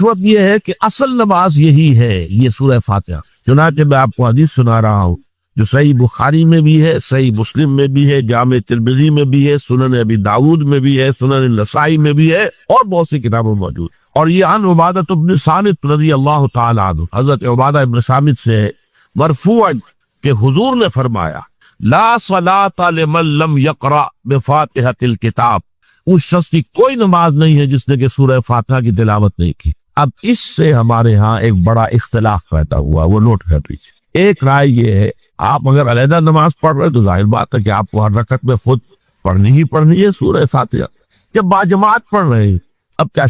اس وقت یہ ہے کہ اصل نماز یہی ہے، یہ سورہ فاتحہ۔ چنانچہ میں آپ کو حدیث سنا رہا ہوں جو صحیح بخاری میں بھی ہے، صحیح مسلم میں بھی ہے، جامع ترمذی میں بھی ہے، سنن ابی داؤد میں بھی ہے، سنن نسائی میں بھی ہے، اور بہت سی کتابوں میں موجود۔ اور یہ عن عبادہ بن صامت رضی اللہ تعالی عنہ، حضرت عبادہ بن صامت سے مرفوعا کہ حضور نے فرمایا لا صلاۃ لمن لم یقرأ بفاتحۃ الکتاب، اس شخص کی کوئی نماز نہیں ہے جس نے کہ سورہ فاتحہ کی تلاوت نہیں کی۔ اب اس سے ہمارے ہاں ایک بڑا اختلاف پیدا ہوا، وہ نوٹ کر لیجیے۔ ایک رائے یہ ہے آپ اگر علیحدہ نماز پڑھ رہے تو ظاہر بات ہے کہ آپ کو ہر رکعت میں خود پڑھنی ہی پڑھنی ہے سورہ فاتحہ۔ جب باجماعت پڑھ رہے ہیں، اب کیا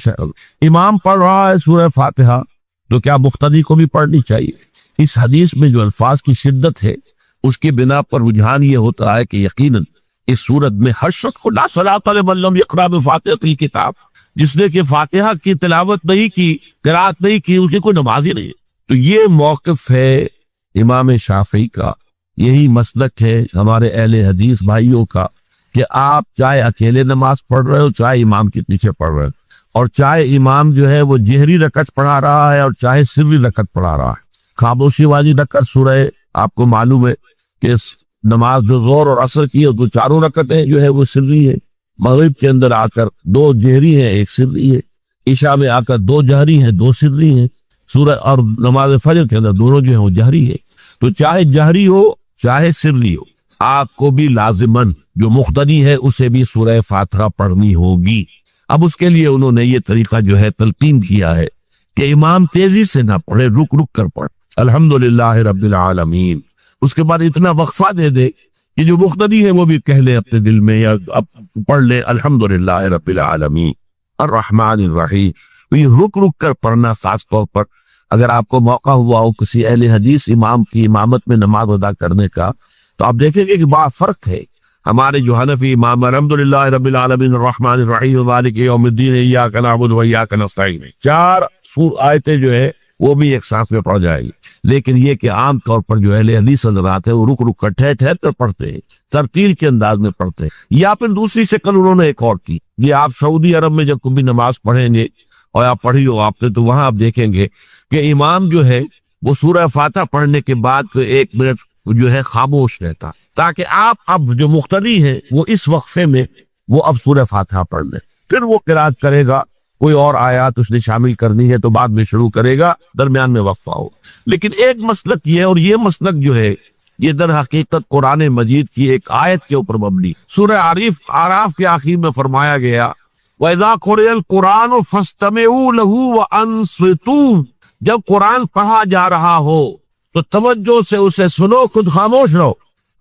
امام پڑھ رہا ہے سورہ فاتحہ تو کیا مقتدی کو بھی پڑھنی چاہیے؟ اس حدیث میں جو الفاظ کی شدت ہے اس کی بنا پر رجحان یہ ہوتا ہے کہ یقیناً اس صورت میں ہر شخص کو لا صلاۃ لمن لم یقرأ بفاتحۃ الکتاب، جس نے کہ فاتحہ کی تلاوت نہیں کی، قرات نہیں کی، اس کی کوئی نماز ہی نہیں ہے۔ تو یہ موقف ہے امام شافعی کا، یہی مسلک ہے ہمارے اہل حدیث بھائیوں کا کہ آپ چاہے اکیلے نماز پڑھ رہے ہو، چاہے امام کے پیچھے پڑھ رہے ہو، اور چاہے امام جو ہے وہ جہری رکعت پڑھا رہا ہے اور چاہے سری رکعت پڑھا رہا ہے۔ خاموشی والی رکعت سورہ، آپ کو معلوم ہے کہ نماز جو زور اور عصر کی ہے تو چاروں رکعتیں جو ہے وہ سری ہے، مغرب کے اندر آ کر دو جہری ہیں ایک سری ہے، عشاء میں آ کر دو جہری ہیں دو سری ہیں، سورہ اور نماز فجر کے اندر دونوں جو ہیں وہ جہری ہے۔ تو چاہے جہری ہو چاہے سری ہو، آپ کو بھی لازماً جو مقتدی ہے اسے بھی سورہ فاتحہ پڑھنی ہوگی۔ اب اس کے لیے انہوں نے یہ طریقہ جو ہے تلقین کیا ہے کہ امام تیزی سے نہ پڑھے، رک رک کر پڑھ الحمدللہ رب العالمین، اس کے بعد اتنا وقفہ دے دے کہ جو مقتدی ہے وہ بھی کہہ لے اپنے دل میں یا پڑھ لے الحمدللہ رب العالمین الرحمن الرحیم۔ تو یہ رک رک کر پڑھنا، خاص طور پر اگر آپ کو موقع ہوا ہو کسی اہل حدیث امام کی امامت میں نماز ادا کرنے کا، تو آپ دیکھیں گے کہ بڑا فرق ہے۔ ہمارے جو حنفی امام الحمدللہ رب العالمین الرحمن الرحیم مالک یوم الدین ایاک نعبد و ایاک نستعین، چار آیتیں جو ہے وہ بھی ایک سانس میں پڑھ جائے گی، لیکن یہ کہ عام طور پر جو اہل حدیث حضرات ہیں وہ رک رک کر ٹھہر ٹھہر کر پڑھتے ہیں، ترتیل کے انداز میں پڑھتے ہیں۔ یا پھر دوسری شکل انہوں نے ایک اور کی، یہ آپ سعودی عرب میں جب کبھی نماز پڑھیں گے اور آپ پڑھی ہو آپ نے، تو وہاں آپ دیکھیں گے کہ امام جو ہے وہ سورہ فاتحہ پڑھنے کے بعد تو 1 منٹ جو ہے خاموش رہتا، تاکہ آپ اب جو مقتدی ہیں وہ اس وقفے میں وہ اب سورہ فاتحہ پڑھ لیں، پھر وہ قرات کرے گا، کوئی اور آیات اس نے شامل کرنی ہے تو بعد میں شروع کرے گا، درمیان میں وقفہ ہو۔ لیکن ایک مسلک یہ ہے، اور یہ مسلک جو ہے یہ در حقیقت قرآن مجید کی ایک آیت کے اوپر مبنی، سورہ اعراف کے آخر میں فرمایا گیا وَإِذَا قُرِئَ الْقُرْآنُ فَاسْتَمِعُوا لَهُ وَأَنصِتُوا، جب قرآن پڑھا جا رہا ہو تو توجہ سے اسے سنو، خود خاموش رہو۔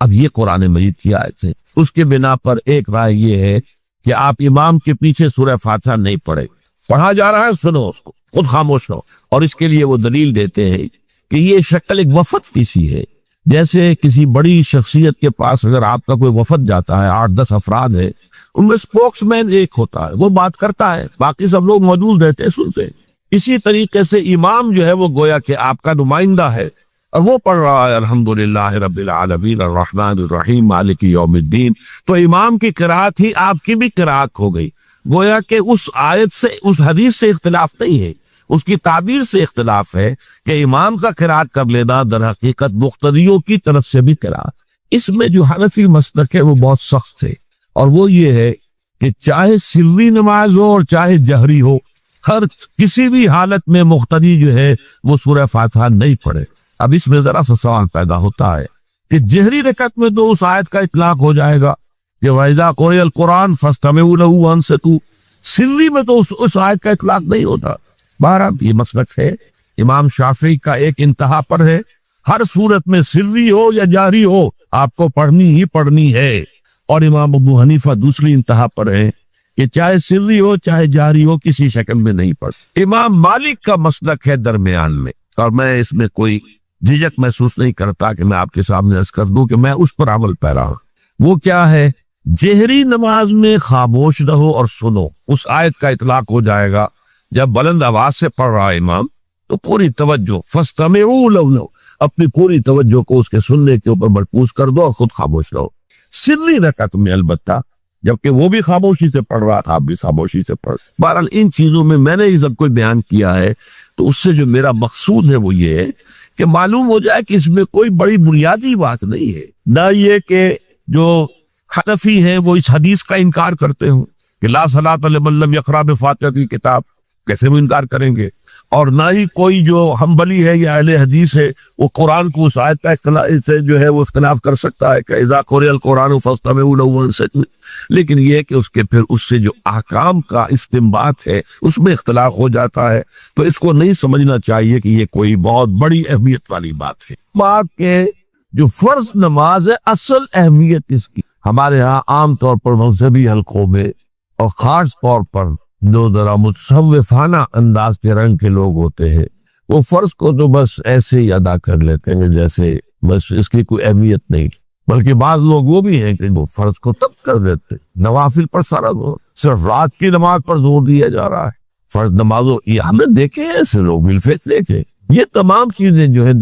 اب یہ قرآن مجید کی آیت ہے، اس کے بنا پر ایک رائے یہ ہے کہ آپ امام کے پیچھے سورہ فاتحہ نہیں پڑھیں، پڑھا جا رہا ہے سنو اس کو، خود خاموش رہو۔ اور اس کے لیے وہ دلیل دیتے ہیں کہ یہ شکل ایک وفد کی سی ہے، جیسے کسی بڑی شخصیت کے پاس اگر آپ کا کوئی وفد جاتا ہے، 8-10 افراد ہے، ان میں سپوکس مین ایک ہوتا ہے، وہ بات کرتا ہے، باقی سب لوگ موجود رہتے ہیں، سنتے ہیں۔ اسی طریقے سے امام جو ہے وہ گویا کہ آپ کا نمائندہ ہے، اور وہ پڑھ رہا ہے الحمدللہ رب العالمین الرحمن الرحیم مالک یوم الدین، تو امام کی قرات ہی آپ کی بھی قرات ہو گئی۔ گویا کہ اس آیت سے، اس حدیث سے اختلاف نہیں ہے، اس کی تعبیر سے اختلاف ہے کہ امام کا قرات کر لینا در حقیقت مقتدیوں کی طرف سے بھی قرات۔ اس میں جو حنفی مسلک ہے وہ بہت سخت ہے، اور وہ یہ ہے کہ چاہے سری نماز ہو اور چاہے جہری ہو، ہر کسی بھی حالت میں مقتدی جو ہے وہ سورہ فاتحہ نہیں پڑھے۔ اب اس میں ذرا سا سوال پیدا ہوتا ہے کہ جہری رکعت میں تو اس آیت کا اطلاق ہو جائے گا کہ وَإِذَا قُرِئَ الْقُرْآنُ فَاسْتَمِعُوا لَهُ وَأَنصِتُوا، سری میں تو اس آیت کا اطلاق نہیں ہوتا۔ بہرحال یہ مسلک ہے امام شافعی کا، ایک انتہا پر ہے، ہر صورت میں سری ہو یا جہری ہو آپ کو پڑھنی ہی پڑھنی ہے، اور امام ابو حنیفہ دوسری انتہا پر ہے کہ چاہے سری ہو چاہے جہری ہو کسی شکل میں نہیں پڑھ۔ امام مالک کا مسلک ہے درمیان میں، اور میں اس میں کوئی جھجک محسوس نہیں کرتا کہ میں آپ کے سامنے عرض کر دوں کہ میں اس پر عمل پیرا ہوں۔ وہ کیا ہے؟ جہری نماز میں خاموش رہو اور سنو، اس آیت کا اطلاق ہو جائے گا جب بلند آواز سے پڑھ رہا ہے امام تو پوری توجہ فاستمعوا لہ، اپنی پوری توجہ کو اس کے سننے کے اوپر مرکوز کر دو اور خود خاموش رہو۔ سری رکعت میں البتہ جبکہ وہ بھی خاموشی سے پڑھ رہا تھا، آپ بھی خاموشی سے پڑھ. بہرحال ان چیزوں میں میں نے یہ سب کوئی بیان کیا ہے تو اس سے جو میرا مقصود ہے وہ یہ ہے کہ معلوم ہو جائے کہ اس میں کوئی بڑی بنیادی بات نہیں ہے. نہ یہ کہ جو حنفی ہیں وہ اس حدیث کا انکار کرتے ہوں کہ لا صلاۃ لمن لم یقرأ بفاتحۃ الکتاب، کیسے وہ انکار کریں گے. اور نہ ہی کوئی جو حنبلی ہے یا اہل حدیث ہے وہ قرآن کو اس آیت کا اختلاف سے جو ہے وہ اختلاف کر سکتا ہے کہ اذا قرئ القرآن فاستمعوا له وانصتوا. لیکن یہ کہ اس کے پھر اس سے جو احکام کا استنباط ہے اس میں اختلاف ہو جاتا ہے. تو اس کو نہیں سمجھنا چاہیے کہ یہ کوئی بہت بڑی اہمیت والی بات ہے. بات کہ جو فرض نماز ہے اصل اہمیت اس کی ہمارے ہاں عام طور پر مذہبی حلقوں میں اور خاص طور پر جو ذرا متصوفانہ انداز کے رنگ کے لوگ ہوتے ہیں وہ فرض کو تو بس ایسے ہی ادا کر لیتے ہیں جیسے بس اس کی کوئی اہمیت نہیں. بلکہ بعض لوگ وہ بھی ہیں کہ وہ فرض کو تب کر دیتے، نوافل پر سارا زور، صرف رات کی نماز پر زور دیا جا رہا ہے. فرض نمازوں یہ ہم نے دیکھے ہیں، ایسے لوگ بالفعل دیکھے. یہ تمام چیزیں جو ہے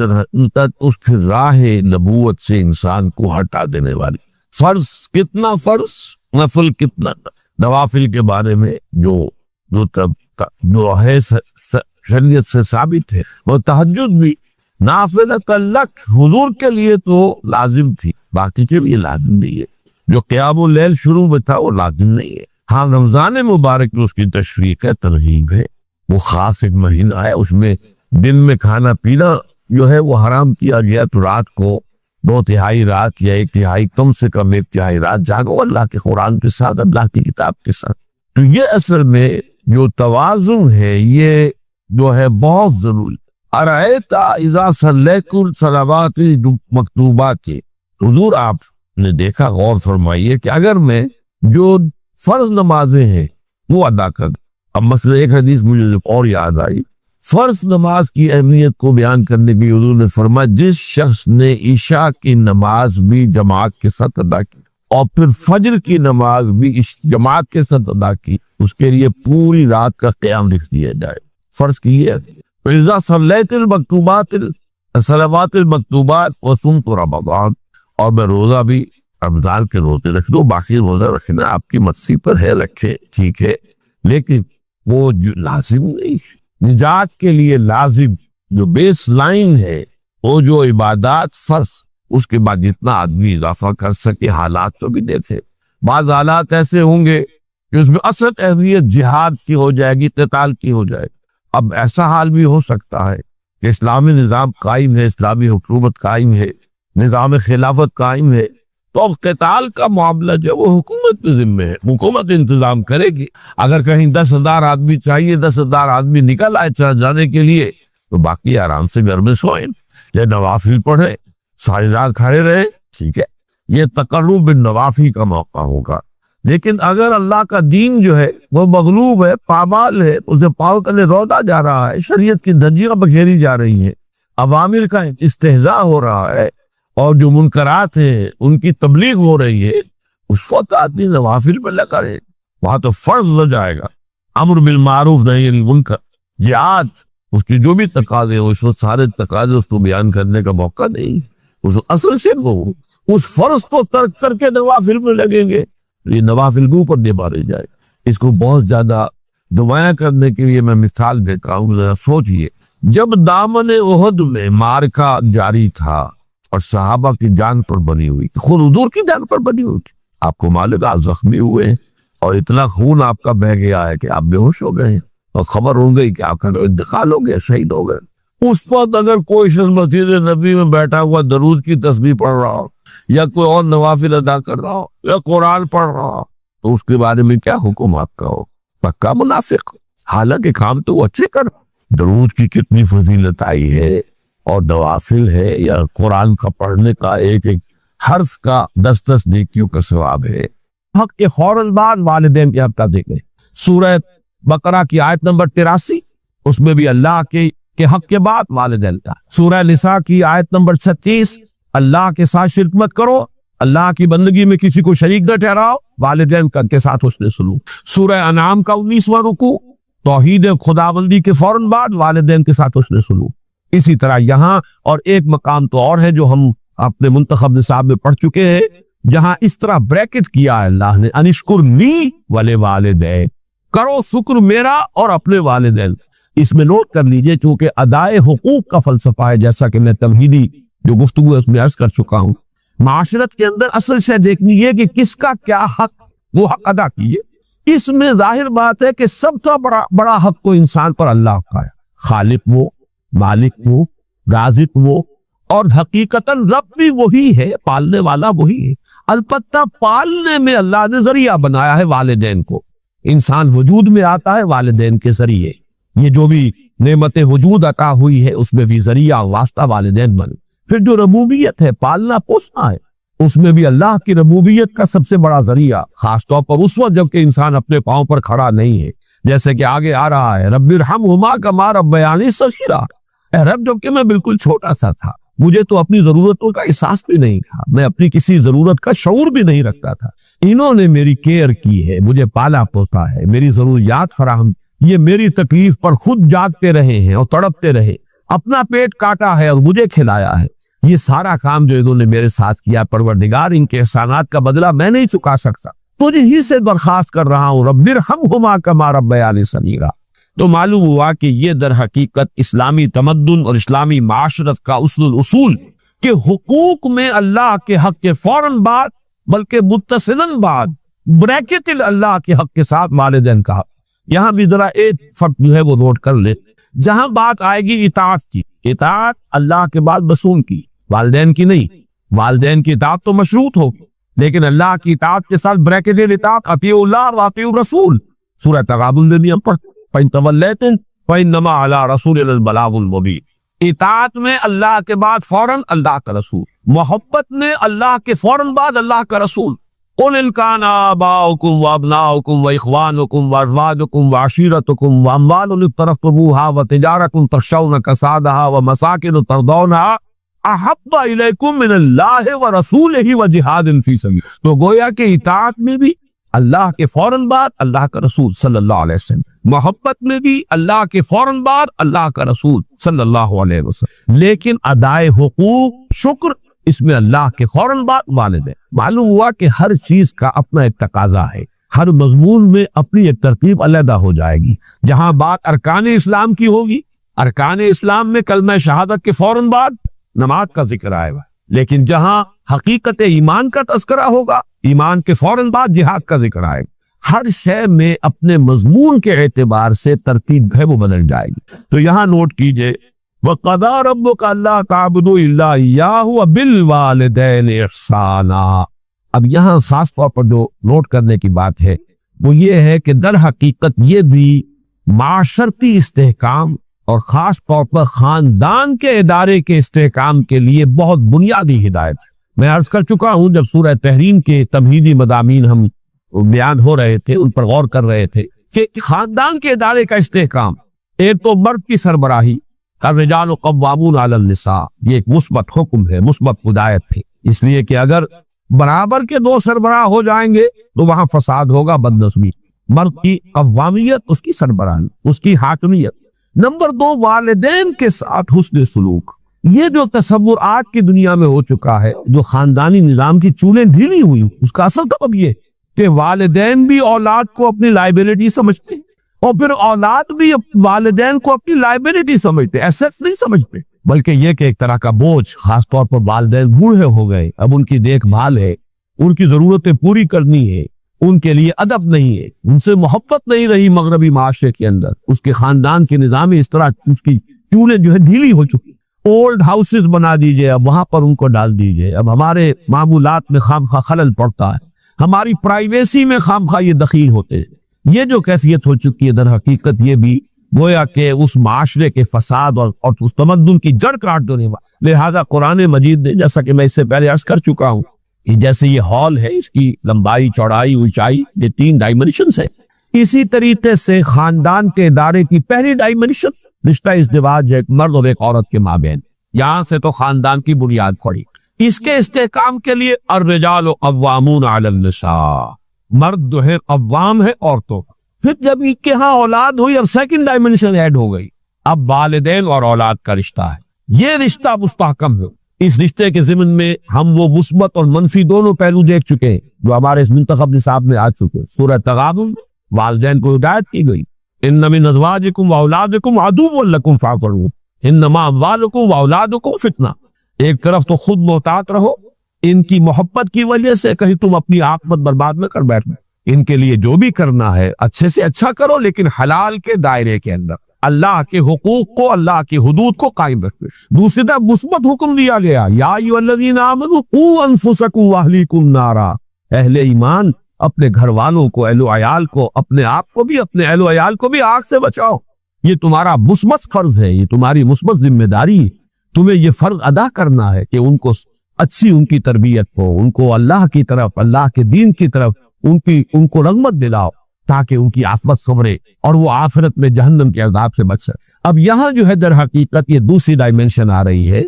اس پھر راہ نبوت سے انسان کو ہٹا دینے والی. فرض کتنا فرض، نفل کتنا. نوافل کے بارے میں جو ہے شریعت سے ثابت ہے، وہ تہجد بھی نافلۃ لک حضور کے لیے تو لازم تھی، باقی کے لیے لازم نہیں ہے. جو قیام اللیل شروع میں تھا وہ لازم نہیں ہے. ہاں رمضان مبارک میں اس کی تشریق ہے، ترغیب ہے، وہ خاص ایک مہینہ ہے، اس میں دن میں کھانا پینا جو ہے وہ حرام کیا گیا. تو رات کو 2/3 رات یا 1/3 کم سے کم 1/3 رات جاگو اللہ کے قرآن کے ساتھ، اللہ کی کتاب کے ساتھ. تو یہ اصل میں جو توازن ہے یہ جو ہے بہت ضروری. ارأیت اذا صلیت الصلوات مکتوبات، حضور آپ نے دیکھا، غور فرمائیے کہ اگر میں جو فرض نمازیں ہیں وہ ادا کر دوں. اب مثلا ایک حدیث مجھے اور یاد آئی، فرض نماز کی اہمیت کو بیان کرنے کی حضور نے فرمایا جس شخص نے عشاء کی نماز بھی جماعت کے ساتھ ادا کی اور پھر فجر کی نماز بھی جماعت کے ساتھ ادا کی، اس کے لیے پوری رات کا قیام لکھ دیا جائے. فرض کی ہے اذا صلیت المکتوبات الصلوات المکتوبات وصمت رمضان، اور میں روزہ بھی رمضان کے روزے رکھ دو. باقی روزہ رکھنا آپ کی مرضی پر ہے، رکھے ٹھیک ہے، لیکن وہ جو لازم نہیں ہے. نجات کے لیے لازم جو بیس لائن ہے وہ جو عبادات فرض، اس کے بعد جتنا آدمی اضافہ کر سکے. حالات تو بھی دیکھے، بعض حالات ایسے ہوں گے کہ اس میں اصل اہمیت جہاد کی ہو جائے گی، قتال کی ہو جائے گی. اب ایسا حال بھی ہو سکتا ہے کہ اسلامی نظام قائم ہے، اسلامی حکومت قائم ہے، نظام خلافت قائم ہے، تو اب قتال کا معاملہ جو وہ حکومت کے ذمہ ہے، حکومت انتظام کرے گی. اگر کہیں 10,000 آدمی چاہیے، 10,000 آدمی نکل آئے چل جانے کے لیے، تو باقی آرام سے گھر میں سوئیں یا نوافل پڑھیں، ساری رات کھڑے رہے، ٹھیک ہے. یہ تقرب بالنوافل کا موقع ہوگا. لیکن اگر اللہ کا دین جو ہے وہ مغلوب ہے، پامال ہے، اسے پاؤں تلے رودا جا رہا ہے، شریعت کی دھجیاں بکھیری جا رہی ہیں، عوامر کا استہزاء ہو رہا ہے، اور جو منکرات ہیں ان کی تبلیغ ہو رہی ہے، اس وقت آدمی نوافل پہ لگا رہے، وہاں تو فرض ہو جائے گا. امر بالمعروف نہی عن المنکر، جہاد اس کی جو بھی تقاضے ہو، اس وقت سارے تقاضے اس کو بیان کرنے کا موقع نہیں. اس اصل سے وہ اس فرض کو ترک کر کے نوافل پہ لگیں گے، یہ نوافل کے اوپر دے مارے جائے. اس کو بہت زیادہ نمایاں کرنے کے لیے میں مثال دیتا ہوں. ذرا سوچئے، جب دامن احد میں معرکہ جاری تھا اور صحابہ کی جان پر بنی ہوئی تھی، خود حضور کی جان پر بنی ہوئی تھی، آپ کو معلوم ہے آپ زخمی ہوئے ہیں اور اتنا خون آپ کا بہہ گیا ہے کہ آپ بے ہوش ہو گئے ہیں اور خبر ہو گئی کہ آپ کا انتقال ہو گیا، شہید ہو گئے. اس وقت اگر کوئی شخص مسجد نبی میں بیٹھا ہوا درود کی تسبیح پڑھ رہا ہو یا کوئی اور نوافل ادا کر رہا ہو یا قرآن پڑھ رہا ہو، تو اس کے بارے میں کیا حکم آپ کا ہو؟ پکا منافق. حالانکہ کام تو وہ اچھے کر رہا. درود کی کتنی فضیلت آئی ہے، اور نوافل ہے یا قرآن کا پڑھنے کا ایک ایک حرف کا 10 نیکیوں کا ثواب ہے. حق کے فوراً بعد والدین کے حق کا ذکر ہے. سورہ بقرہ کی آیت نمبر 83، اس میں بھی اللہ کے حق کے بعد والدین کا. سورہ نساء کی آیت نمبر 36، اللہ کے ساتھ شرک مت کرو، اللہ کی بندگی میں کسی کو شریک نہ ٹھہراؤ، والدین کے ساتھ حسن سلوک. سورہ انعام کا 19واں رکوع، توحید خداوندی کے فوراً بعد والدین کے ساتھ حسن سلوک. اسی طرح یہاں اور ایک مقام تو اور ہے جو ہم اپنے منتخب نصاب میں پڑھ چکے ہیں، جہاں اس طرح بریکٹ کیا ہے اللہ نے انشکرنی ولوالدیک، کرو شکر میرا اور اپنے والدین. اس میں نوٹ کر لیجئے چونکہ ادائے حقوق کا فلسفہ ہے، جیسا کہ میں تمہیدی جو گفتگو ہے اس میں عرض کر چکا ہوں. معاشرت کے اندر اصل شے دیکھنی ہے کہ کس کا کیا حق، وہ حق ادا کیے. اس میں ظاہر بات ہے کہ سب سے بڑا حق تو انسان پر اللہ کا ہے، خالق وہ، مالک وہ، رازق وہ، اور حقیقتاً رب بھی وہی ہے، پالنے والا وہی ہے. البتہ پالنے میں اللہ نے ذریعہ بنایا ہے والدین کو. انسان وجود میں آتا ہے والدین کے ذریعے، یہ جو بھی نعمت وجود عطا ہوئی ہے اس میں بھی ذریعہ واسطہ والدین بن. پھر جو ربوبیت ہے، پالنا پوسنا ہے، اس میں بھی اللہ کی ربوبیت کا سب سے بڑا ذریعہ، خاص طور پر اس وقت جب کہ انسان اپنے پاؤں پر کھڑا نہیں ہے، جیسے کہ آگے آ رہا ہے رب ارحمہما کما ربیانی صغیرا. اے رب جب کہ میں بالکل چھوٹا سا تھا، مجھے تو اپنی ضرورتوں کا احساس بھی نہیں تھا، میں اپنی کسی ضرورت کا شعور بھی نہیں رکھتا تھا، انہوں نے میری کیئر کی ہے، مجھے پالا پوتا ہے، میری ضروریات فراہم، یہ میری تکلیف پر خود جاگتے رہے ہیں اور تڑپتے رہے، اپنا پیٹ کاٹا ہے اور مجھے کھلایا ہے. یہ سارا کام جو انہوں نے میرے ساتھ کیا، پروردگار ان کے احسانات کا بدلہ میں نہیں چکا سکتا، تجھے ہی سے درخواست کر رہا ہوں رب ارحمہما کما ربیانی صغیرا. تو معلوم ہوا کہ یہ در حقیقت اسلامی تمدن اور اسلامی معاشرت کا اصول کہ حقوق میں اللہ کے حق کے فوراً بعد بلکہ متصلاً بعد بریکٹ اللہ کے حق کے ساتھ والدین کا حق. یہاں بھی ذرا ایک فرق جو ہے وہ نوٹ کر لے، جہاں بات آئے گی اطاعت کی، اطاعت اللہ کے بعد رسول کی، والدین کی نہیں. والدین کی اطاعت تو مشروط ہوگی، لیکن اللہ کی اطاعت کے ساتھ بریکٹ اطاعت اطیعوا اللہ واطیعوا الرسول. سورہ تغابن میں بھی ہم پڑھتے فَإِن تَوَلَّيْتُمْ فَإِنَّمَا عَلَىٰ رَسُولِنَا الْبَلَاغُ الْمُبِينُ. اطاعت میں اللہ کے بعد فوراً اللہ کا رسول، محبت میں اللہ کے فوراً بعد اللہ کا رسول. قُلْ إِنْ كَانَ آبَاؤُكُمْ وَأَبْنَاؤُكُمْ وَإِخْوَانُكُمْ وَأَزْوَاجُكُمْ وَعَشِيرَتُكُمْ وَأَمْوَالٌ اقْتَرَفْتُمُوهَا وَتِجَارَةٌ تَخْشَوْنَ كَسَادَهَا وَمَسَاكِنُ تَرْضَوْنَهَا أَحَبَّ إِلَيْكُم مِّنَ اللَّهِ وَرَسُولِهِ وَجِهَادٍ فِي سَبِيلِهِ. تو گویا کہ اطاعت میں بھی اللہ کے فوراً بعد اللہ کا رسول صلی اللہ علیہ وسلم، محبت میں بھی اللہ کے فوراً بعد اللہ کا رسول صلی اللہ علیہ وسلم، لیکن ادائے حقوق شکر اس میں اللہ کے فوراً بعد والدین. معلوم ہوا کہ ہر چیز کا اپنا ایک تقاضا ہے، ہر مضمون میں اپنی ایک ترتیب علیحدہ ہو جائے گی. جہاں بات ارکان اسلام کی ہوگی، ارکان اسلام میں کلمہ شہادت کے فوراً بعد نماز کا ذکر آئے گا، لیکن جہاں حقیقت ایمان کا تذکرہ ہوگا، ایمان کے فوراً بعد جہاد کا ذکر آئے گا. ہر شے میں اپنے مضمون کے اعتبار سے ترتیب ہے وہ بدل جائے گی. تو یہاں نوٹ کیجئے وَقَضَىٰ رَبُّكَ أَلَّا تَعْبُدُوا إِلَّا إِيَّاهُ وَبِالْوَالِدَيْنِ إِحْسَانًا. اب یہاں خاص طور پر جو نوٹ کرنے کی بات ہے وہ یہ ہے کہ در حقیقت یہ بھی معاشرتی استحکام اور خاص طور پر خاندان کے ادارے کے استحکام کے لیے بہت بنیادی ہدایت ہے. میں عرض کر چکا ہوں جب سورہ تحریم کے تمہیدی مضامین ہم بیان ہو رہے تھے، ان پر غور کر رہے تھے کہ خاندان کے ادارے کا استحکام، ایک تو مرد کی سربراہی، الرجال قوامون علی النساء، یہ ایک مثبت حکم ہے، مثبت ہدایت ہے، اس لیے کہ اگر برابر کے دو سربراہ ہو جائیں گے تو وہاں فساد ہوگا، بدنظمی. مرد کی قوامیت، اس کی سربراہی، اس کی حاکمیت. نمبر دو، والدین کے ساتھ حسن سلوک. یہ جو تصور آج کی دنیا میں ہو چکا ہے، جو خاندانی نظام کی چولیں ڈھیلی ہوئی، اس کا اصل سبب یہ کہ والدین بھی اولاد کو اپنی لائبلٹی سمجھتے ہیں، اور پھر اولاد بھی والدین کو اپنی لائبلٹی سمجھتے، ایسیٹس نہیں سمجھتے، بلکہ یہ کہ ایک طرح کا بوجھ. خاص طور پر والدین بوڑھے ہو گئے، اب ان کی دیکھ بھال ہے، ان کی ضرورتیں پوری کرنی ہے، ان کے لیے ادب نہیں ہے، ان سے محبت نہیں رہی مغربی معاشرے کے اندر، اس کے خاندان کے نظام اس طرح اس کی چولیں جو ہے ڈھیلی ہو چکی. اولڈ ہاؤسز بنا دیجئے، اب وہاں پر ان کو ڈال دیجئے. اب ہمارے معمولات میں خامخواہ خلل پڑتا ہے، ہماری پرائیویسی میں خامخواہ یہ دخیل ہوتے ہیں. یہ جو کیفیت ہو چکی ہے در حقیقت یہ بھی گویا کہ اس معاشرے کے فساد اور اس تمدن کی جڑ کاٹ دینے والا. لہذا قرآن مجید نے، جیسا کہ میں اس سے پہلے عرض کر چکا ہوں، کہ جیسے یہ ہال ہے، اس کی لمبائی، چوڑائی، اونچائی، یہ 3 ڈائمنشنز ہیں، اسی طریقے سے خاندان کے ادارے کی پہلی ڈائمنشن رشتہ ازدواج ایک مرد اور ایک عورت کے مابین. یہاں سے تو خاندان کی بنیاد پڑی. اس کے استحکام کے لیے الرجال قوامون علی النساء، مرد جو ہے قوام ہے عورتوں. پھر جب ان کے ہاں اولاد ہوئی، اب سیکنڈ ڈائمنشن ایڈ ہو گئی، اب والدین اور اولاد کا رشتہ ہے. یہ رشتہ مستحکم ہے. اس رشتے کے ضمن میں ہم وہ مثبت اور منفی دونوں پہلو دیکھ چکے ہیں جو ہمارے اس منتخب نصاب میں آ چکے ہیں۔ سورہ تغابن والدین کو ہدایت کی گئی، ان من ازواجکم واولادکم عدو لکم فاعذروہم انما اموالکم واولادکم فتنہ۔ ایک طرف تو خود محتاط رہو ان کی محبت کی وجہ سے کہیں تم اپنی عاقبت برباد میں کر بیٹھنا۔ ان کے لیے جو بھی کرنا ہے اچھے سے اچھا کرو، لیکن حلال کے دائرے کے اندر، اللہ کے حقوق کو، اللہ کی حدود کو قائم رکھے۔ دوسری طرف مثبت حکم دیا گیا، یا ایھا الذین آمنوا قوا انفسکم واہلیکم نارا، اہل ایمان اپنے گھر والوں کو، اہل و عیال کو، اپنے آپ کو بھی، اپنے اہل و عیال کو بھی آگ سے بچاؤ۔ یہ تمہارا مثبت فرض ہے، یہ تمہاری مثبت ذمہ داری ہے۔ تمہیں یہ فرض ادا کرنا ہے کہ ان کو اچھی ان کی تربیت ہو، ان کو اللہ کی طرف، اللہ کے دین کی طرف ان کو رغبت دلاؤ تاکہ ان کی عاقبت سنورے اور وہ آخرت میں جہنم کے عذاب سے بچ سکے۔ اب یہاں جو ہے در حقیقت یہ دوسری ڈائمنشن آ رہی ہے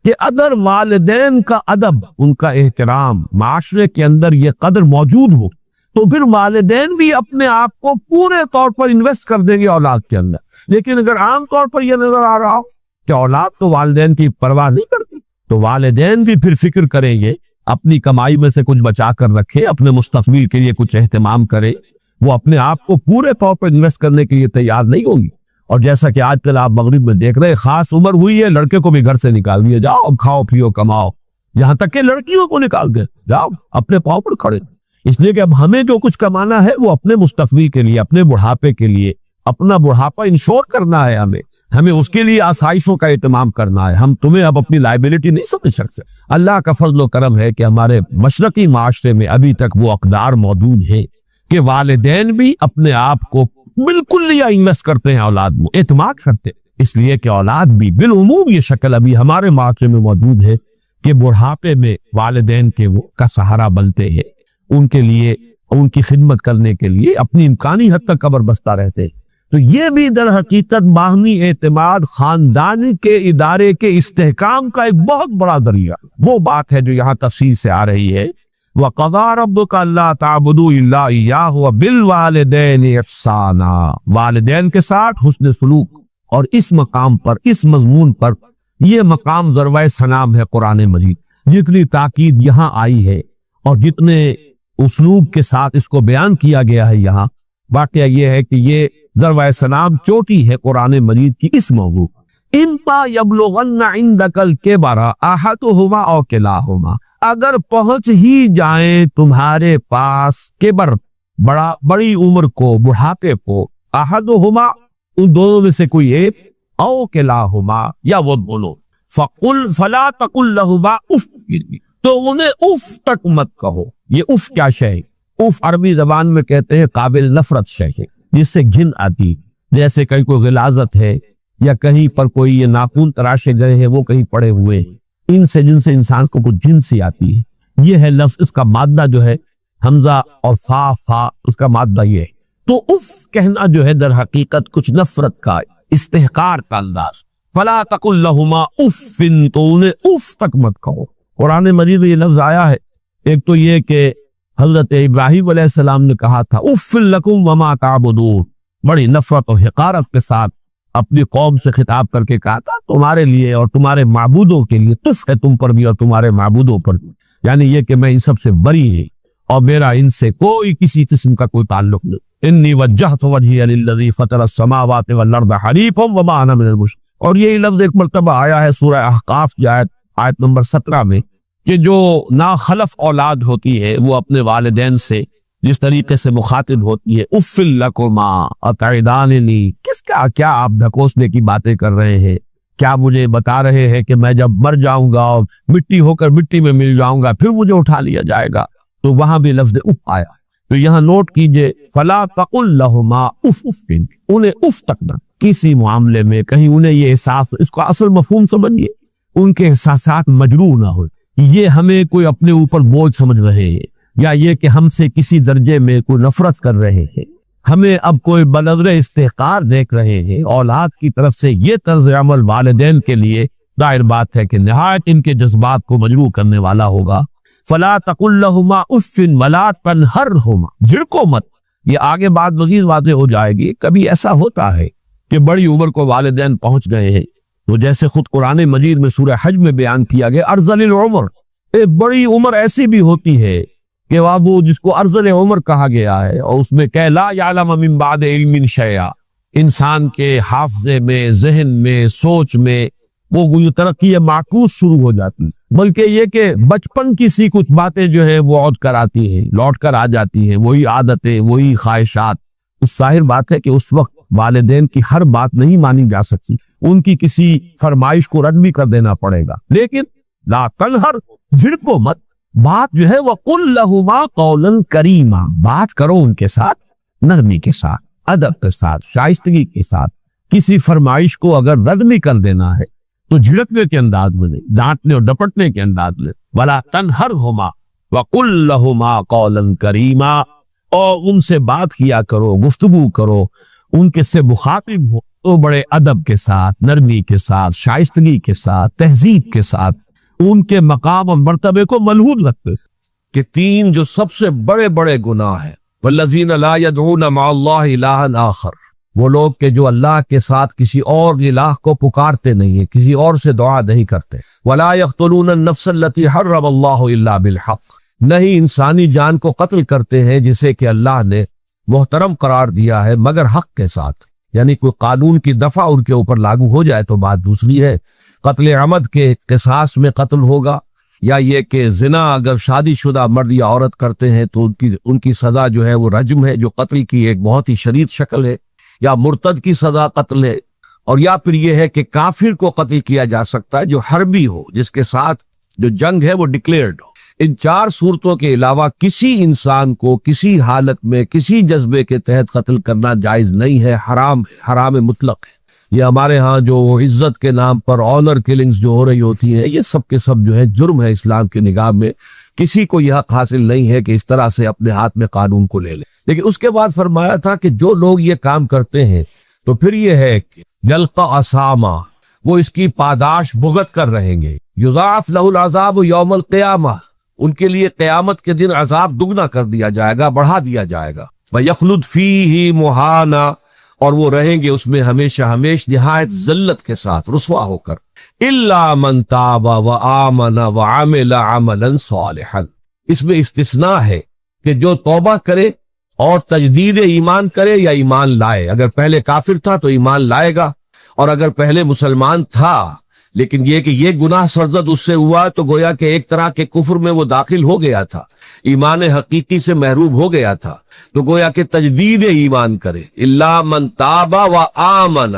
کہ اگر والدین کا ادب، ان کا احترام معاشرے کے اندر یہ قدر موجود ہو تو پھر والدین بھی اپنے آپ کو پورے طور پر انویسٹ کر دیں گے اولاد کے اندر۔ لیکن اگر عام طور پر یہ نظر آ رہا ہو کہ اولاد تو والدین کی پرواہ نہیں کرتی، تو والدین بھی پھر فکر کریں گے، اپنی کمائی میں سے کچھ بچا کر رکھے، اپنے مستقبل کے لیے کچھ اہتمام کرے، وہ اپنے آپ کو پورے طور پر انویسٹ کرنے کے لیے تیار نہیں ہوگی۔ اور جیسا کہ آج کل آپ مغرب میں دیکھ رہے، خاص عمر ہوئی ہے، لڑکے کو بھی گھر سے نکال دیا، جاؤ اب کھاؤ پیو کماؤ، یہاں تک کہ لڑکیوں کو نکال دے، جاؤ اپنے پاؤں پر کھڑے۔ اس لیے کہ اب ہمیں جو کچھ کمانا ہے وہ اپنے مستقبل کے لیے، اپنے بڑھاپے کے لیے، اپنا بڑھاپا انشور کرنا ہے، ہمیں اس کے لیے آسائشوں کا اہتمام کرنا ہے۔ ہم تمہیں اب اپنی لائبلٹی نہیں سمجھ سکتے۔ اللہ کا فضل و کرم ہے کہ ہمارے مشرقی معاشرے میں ابھی تک وہ اقدار موجود ہے کہ والدین بھی اپنے آپ کو بالکل لیا انویسٹ کرتے ہیں اولاد میں، اعتماد کرتے ہیں۔ اس لیے کہ اولاد بھی بالعموم یہ شکل ابھی ہمارے معاشرے میں موجود ہے کہ بڑھاپے میں والدین کے وہ کا سہارا بنتے ہیں، ان کے لیے، ان کی خدمت کرنے کے لیے اپنی امکانی حد تک قبر بستہ رہتے ہیں۔ تو یہ بھی در حقیقت باہمی اعتماد، خاندانی کے ادارے کے استحکام کا ایک بہت بڑا ذریعہ، وہ بات ہے جو یہاں تفصیل سے آ رہی ہے۔ وَقَضَىٰ رَبُّكَ أَلَّا تَعْبُدُوا إِلَّا إِيَّاهُ وَبِالْوَالِدَيْنِ إِحْسَانًا، والدین کے ساتھ حسن سلوک۔ اور اس مقام پر، اس مضمون پر، یہ مقام ذروۂ سلام ہے قرآن مجید۔ جتنی تاکید یہاں آئی ہے اور جتنے اسلوب کے ساتھ اس کو بیان کیا گیا ہے یہاں، واقعہ یہ ہے کہ یہ ذروۂ سلام چوٹی ہے قرآن مجید کی اس موضوع۔ اِمَّا يَبْلُغَنَّ عِندَكَ الْكِبَرَ أَحَدُهُمَا أَوْ كِلَاهُمَا، اگر پہنچ ہی جائیں تمہارے پاس کبر، بڑی عمر کو، بڑھاپے کو، احدہما، ان دونوں میں سے کوئی ایک، او کلاہما، یا وہ دونوں، فلا تقل لہما اف، تو انہیں اف تک مت کہو۔ یہ اف کیا شے ہے؟ اف عربی زبان میں کہتے ہیں قابل نفرت شے ہے، جس سے گھن آتی، جیسے کہیں کوئی غلاظت ہے یا کہیں پر کوئی یہ ناخن تراشے گئے ہیں وہ کہیں پڑے ہوئے، ان سے جن سے انسان کو کچھ گھن سی آتی ہے۔ یہ ہے لفظ، اس کا مادہ جو ہے حمزہ اور فا، اس کا مادہ یہ ہے۔ تو اف کہنا جو ہے در حقیقت کچھ نفرت کا، استحقار کا انداز۔ فلا تقل لہما اف، تو انہیں اف تک مت کہو۔ قرآن مجید میں یہ لفظ آیا ہے، ایک تو یہ کہ حضرت ابراہیم علیہ السلام نے کہا تھا اف لکم وما تعبدون، بڑی نفرت اور حقارت کے ساتھ اپنی قوم سے خطاب کر کے کہا تھا تمہارے لیے اور تمہارے معبودوں کے لیے تف ہے، تم پر بھی اور تمہارے معبودوں پر بھی، یعنی یہ کہ میں ان سب سے بری ہوں اور میرا ان سے کوئی کسی قسم کا کوئی تعلق نہیں۔ انی وجہت وجہی للذی فطر السماوات والارض حنیفا وما انا من المشرکین۔ اور یہی لفظ ایک مرتبہ آیا ہے سورہ احقاف کی آیت نمبر 17 میں کہ جو ناخلف اولاد ہوتی ہے وہ اپنے والدین سے جس طریقے سے مخاطب ہوتی ہے، اف لکما اتعداننی، کس کا کیا آپ ڈھکوسنے کی باتیں کر رہے ہیں؟ کیا مجھے بتا رہے ہیں کہ میں جب مر جاؤں گا اور مٹی ہو کر مٹی میں مل جاؤں گا پھر مجھے اٹھا لیا جائے گا؟ تو وہاں بھی لفظ اف آیا۔ تو یہاں نوٹ کیجئے، فلا تقل لہما اف، انہیں اف تک نہ، کسی معاملے میں کہیں انہیں یہ احساس، اس کو اصل مفہوم سمجھیے، ان کے احساسات مجروح نہ ہو، یہ ہمیں کوئی اپنے اوپر بوجھ سمجھ رہے ہیں یا یہ کہ ہم سے کسی درجے میں کوئی نفرت کر رہے ہیں، ہمیں اب کوئی بنظر استحقار دیکھ رہے ہیں، اولاد کی طرف سے یہ طرز عمل والدین کے لیے ظاہر بات ہے کہ نہایت ان کے جذبات کو مجروح کرنے والا ہوگا۔ فلا تقل لہما اف ولا تنہرہما، جھڑکو مت۔ یہ آگے بات مزید واضح ہو جائے گی۔ کبھی ایسا ہوتا ہے کہ بڑی عمر کو والدین پہنچ گئے ہیں تو جیسے خود قرآن مجید میں سورہ حج میں بیان کیا گیا ارذل العمر، ایک بڑی عمر ایسی بھی ہوتی ہے کہ وہ جس کو ارذل عمر کہا گیا ہے، اور اس میں کہ لا یعلم من بعد علم شیئا، انسان کے حافظے میں، ذہن میں، سوچ میں وہ ترقی معکوس شروع ہو جاتی، بلکہ یہ کہ بچپن کی سی کچھ باتیں جو ہے وہ عود کر آتی ہیں، لوٹ کر آ جاتی ہیں، وہی عادتیں، وہی خواہشات۔ اس ظاہر بات ہے کہ اس وقت والدین کی ہر بات نہیں مانی جا سکتی، ان کی کسی فرمائش کو رد بھی کر دینا پڑے گا، لیکن لا تنہر، جھڑکو مت، بات جو ہے وَقُلْ لَهُمَا قَوْلًا كَرِيمًا، بات کرو ان کے ساتھ نرمی کے ساتھ، ادب کے ساتھ، شائستگی کے ساتھ۔ کسی فرمائش کو اگر رد بھی کر دینا ہے تو جھڑکنے کے انداز میں نہیں، ڈانٹنے اور ڈپٹنے کے انداز میں، وَلَا تَنْهَرْهُمَا وَقُلْ لَهُمَا قَوْلًا كَرِيمًا، اور ان سے بات کیا کرو، گفتگو کرو، ان کے سے مخاطب ہو تو بڑے ادب کے ساتھ، نرمی کے ساتھ، شائستگی کے ساتھ، تہذیب کے ساتھ، ان کے مقام اور مرتبے کو ملحوظ رکھتے کہ تین جو سب سے بڑے بڑے گناہ ہیں، والذین لا يدعون مع اللہ الہا آخر، وہ لوگ کہ جو اللہ کے ساتھ کسی اور الہ کو پکارتے نہیں ہیں، کسی اور سے دعا نہیں کرتے، ولا يقتلون النفس التي حرم اللہ الا بالحق، نہیں انسانی جان کو قتل کرتے ہیں جسے کہ اللہ نے محترم قرار دیا ہے مگر حق کے ساتھ، یعنی کوئی قانون کی دفعہ ان کے اوپر لاگو ہو جائے تو بات دوسری ہے، قتل عمد کے قصاص میں قتل ہوگا، یا یہ کہ زنا اگر شادی شدہ مرد یا عورت کرتے ہیں تو ان کی سزا جو ہے وہ رجم ہے، جو قتل کی ایک بہت ہی شدید شکل ہے، یا مرتد کی سزا قتل ہے، اور یا پھر یہ ہے کہ کافر کو قتل کیا جا سکتا ہے جو حربی ہو، جس کے ساتھ جو جنگ ہے وہ ڈکلیئرڈ ہو۔ ان چار صورتوں کے علاوہ کسی انسان کو کسی حالت میں کسی جذبے کے تحت قتل کرنا جائز نہیں ہے، حرام ہے، حرام مطلق ہے۔ یہ ہمارے ہاں جو عزت کے نام پر آنر کلنگز جو ہو رہی ہوتی ہیں، یہ سب کے سب جو ہے جرم ہے اسلام کی نگاہ میں، کسی کو یہ حق حاصل نہیں ہے کہ اس طرح سے اپنے ہاتھ میں قانون کو لے لے۔ لیکن اس کے بعد فرمایا تھا کہ جو لوگ یہ کام کرتے ہیں تو پھر یہ ہے کہ یلقا اسامہ، وہ اس کی پاداش بھگت کر رہیں گے، یضاعف لہ العذاب یوم القیامہ، ان کے لیے قیامت کے دن عذاب دگنا کر دیا جائے گا، بڑھا دیا جائے گا، وَيَخْلُدْ فِيهِ مُحَانًا، اور وہ رہیں گے اس میں ہمیشہ ہمیش نہایت ذلت کے ساتھ، رسوا ہو کر، إِلَّا مَنْ تَابَ وَآمَنَ وَعَمِلَ عَمَلًا صَالِحًا، اس میں استثناء ہے کہ جو توبہ کرے اور تجدید ایمان کرے یا ایمان لائے، اگر پہلے کافر تھا تو ایمان لائے گا، اور اگر پہلے مسلمان تھا لیکن یہ کہ یہ گناہ سرزد اس سے ہوا تو گویا کہ ایک طرح کے کفر میں وہ داخل ہو گیا تھا، ایمان حقیقی سے محروم ہو گیا تھا، تو گویا کہ تجدید ایمان کرے، الا من تاب وآمن